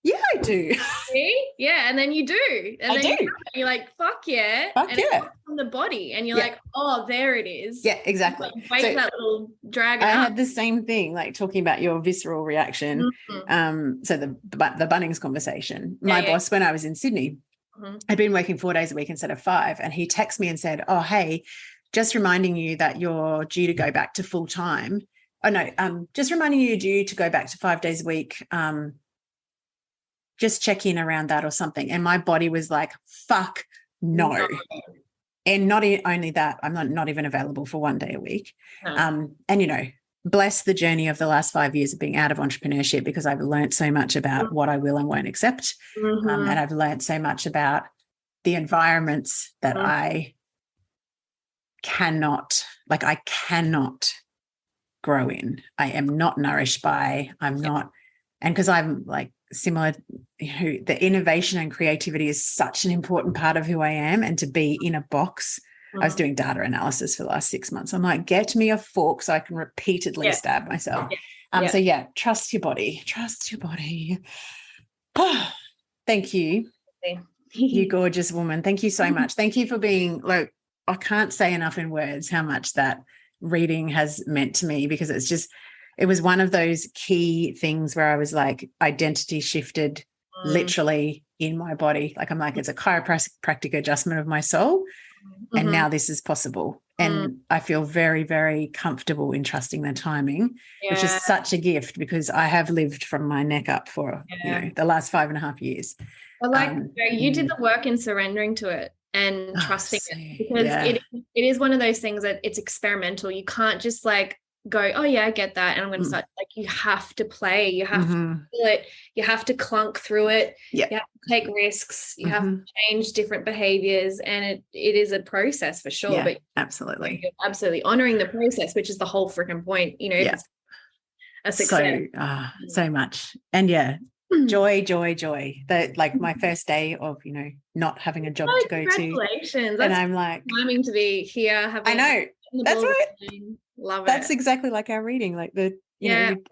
yeah, I do. See? Yeah. And then you do. And I then do. You're like, fuck yeah. Fuck and yeah. It's on the body. And you're like, oh, there it is. Yeah, exactly. Like, wake that little dragon I up. had the same thing, like talking about your visceral reaction. So the Bunnings conversation, my boss, when I was in Sydney, I'd been working 4 days a week instead of 5. And he texted me and said, oh, hey, just reminding you that you're due to go back to full time. Oh no, just reminding you you're due to go back to 5 days a week. Just check in around that or something. And my body was like, fuck No. And not only that, I'm not even available for one day a week. No. And, you know, bless the journey of the last 5 years of being out of entrepreneurship, because I've learned so much about what I will and won't accept. And I've learned so much about the environments that I cannot grow in. I am not nourished by, I'm not, and because I'm like similar, the innovation and creativity is such an important part of who I am, and to be in a box. I was doing data analysis for the last 6 months. I'm like, get me a fork so I can repeatedly stab myself. So trust your body. Thank you. You gorgeous woman. Thank you so much. Thank you for being, like, I can't say enough in words how much that reading has meant to me, because it was one of those key things where I was like, identity shifted literally in my body. Like, I'm like, it's a chiropractic adjustment of my soul. And now this is possible. And I feel very, very comfortable in trusting the timing, which is such a gift, because I have lived from my neck up for the last 5.5 years. But like, you did the work in surrendering to it and trusting it, because it is one of those things that it's experimental. You can't just like go, oh yeah, I get that, and I'm going to start. Like, you have to play, you have to feel it, you have to clunk through it, you have to take risks, you have to change different behaviors, and it is a process for sure. But absolutely, you're absolutely honoring the process, which is the whole freaking point. You know, it's a success. So much, and joy. That, like, my first day of not having a job to go to. Congratulations! And I'm like, climbing to be here. I know. That's right. Love it. That's exactly like our reading. Like, we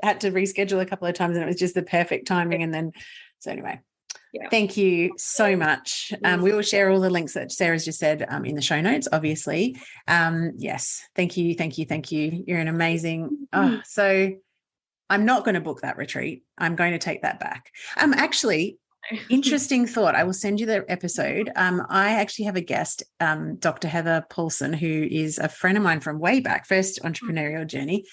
had to reschedule a couple of times, and it was just the perfect timing. And then, so anyway, thank you so much. We will share all the links that Sarah's just said in the show notes, obviously. Yes, thank you. You're an amazing. So I'm not going to book that retreat. I'm going to take that back. Actually, interesting thought. I will send you the episode. I actually have a guest, Dr. Heather Paulson, who is a friend of mine from way back, first entrepreneurial journey.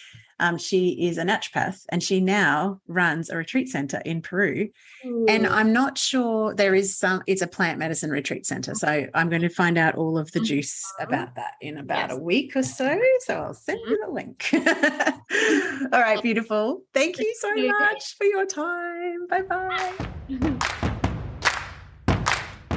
She is a naturopath, and she now runs a retreat center in Peru. And I'm not sure it's a plant medicine retreat center. So I'm going to find out all of the juice about that in about a week or so. So I'll send you the link. All right, beautiful. Thank you so much for your time. Bye-bye.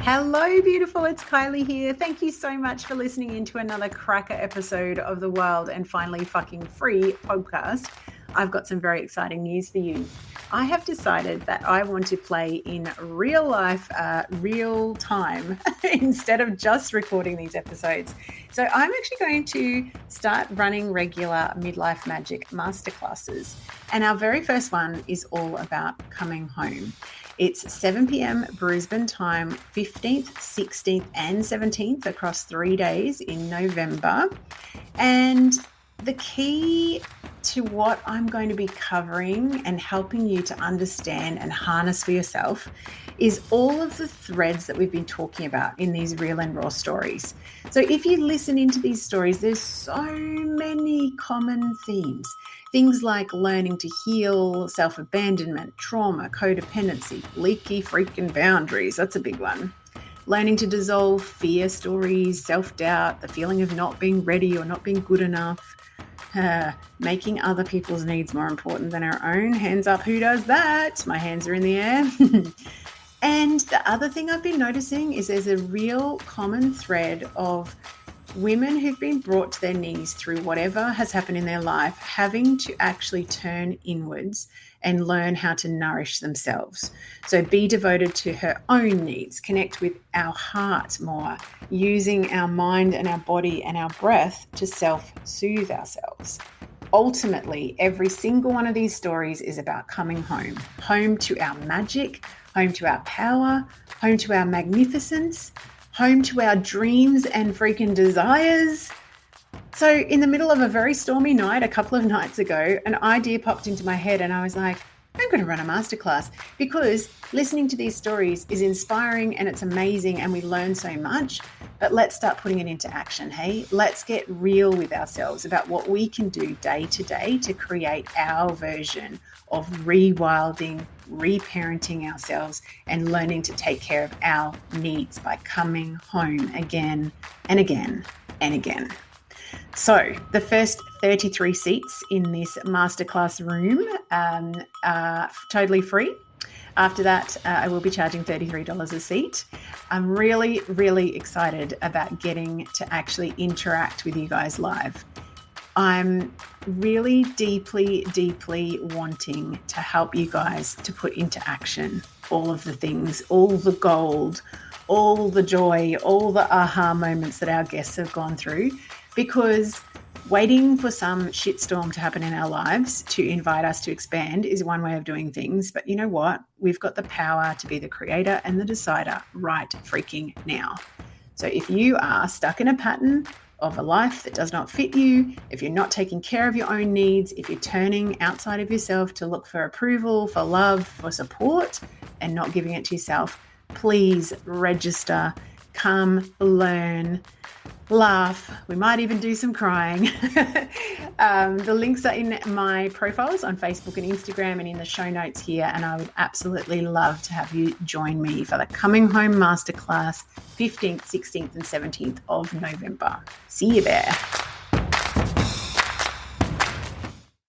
Hello, beautiful. It's Kylie here. Thank you so much for listening into another cracker episode of the Wild and Finally Fucking Free podcast. I've got some very exciting news for you. I have decided that I want to play in real life, real time, instead of just recording these episodes. So I'm actually going to start running regular Midlife Magic masterclasses. And our very first one is all about coming home. It's 7 p.m. Brisbane time, 15th, 16th and 17th across 3 days in November. And the key to what I'm going to be covering and helping you to understand and harness for yourself is all of the threads that we've been talking about in these real and raw stories. So if you listen into these stories, there's so many common themes. Things like learning to heal, self-abandonment, trauma, codependency, leaky freaking boundaries. That's a big one. Learning to dissolve fear stories, self-doubt, the feeling of not being ready or not being good enough. Making other people's needs more important than our own. Hands up, who does that? My hands are in the air. And the other thing I've been noticing is there's a real common thread of women who've been brought to their knees through whatever has happened in their life, having to actually turn inwards and learn how to nourish themselves. So be devoted to her own needs, connect with our heart more, using our mind and our body and our breath to self-soothe ourselves. Ultimately, every single one of these stories is about coming home, home to our magic, home to our power, home to our magnificence, home to our dreams and freaking desires. So in the middle of a very stormy night, a couple of nights ago, an idea popped into my head and I was like, I'm going to run a masterclass, because listening to these stories is inspiring and it's amazing and we learn so much. But let's start putting it into action. Hey, let's get real with ourselves about what we can do day to day to create our version of rewilding, reparenting ourselves, and learning to take care of our needs by coming home again and again and again. So the first 33 seats in this masterclass room are totally free. After that, I will be charging $33 a seat. I'm really, really excited about getting to actually interact with you guys live. I'm really deeply, deeply wanting to help you guys to put into action all of the things, all the gold, all the joy, all the aha moments that our guests have gone through, because waiting for some shitstorm to happen in our lives to invite us to expand is one way of doing things. But you know what? We've got the power to be the creator and the decider right freaking now. So if you are stuck in a pattern of a life that does not fit you, if you're not taking care of your own needs, if you're turning outside of yourself to look for approval, for love, for support, and not giving it to yourself, please register, come, learn, laugh. We might even do some crying. The links are in my profiles on Facebook and Instagram and in the show notes here. And I would absolutely love to have you join me for the Coming Home Masterclass 15th, 16th and 17th of November. See you there.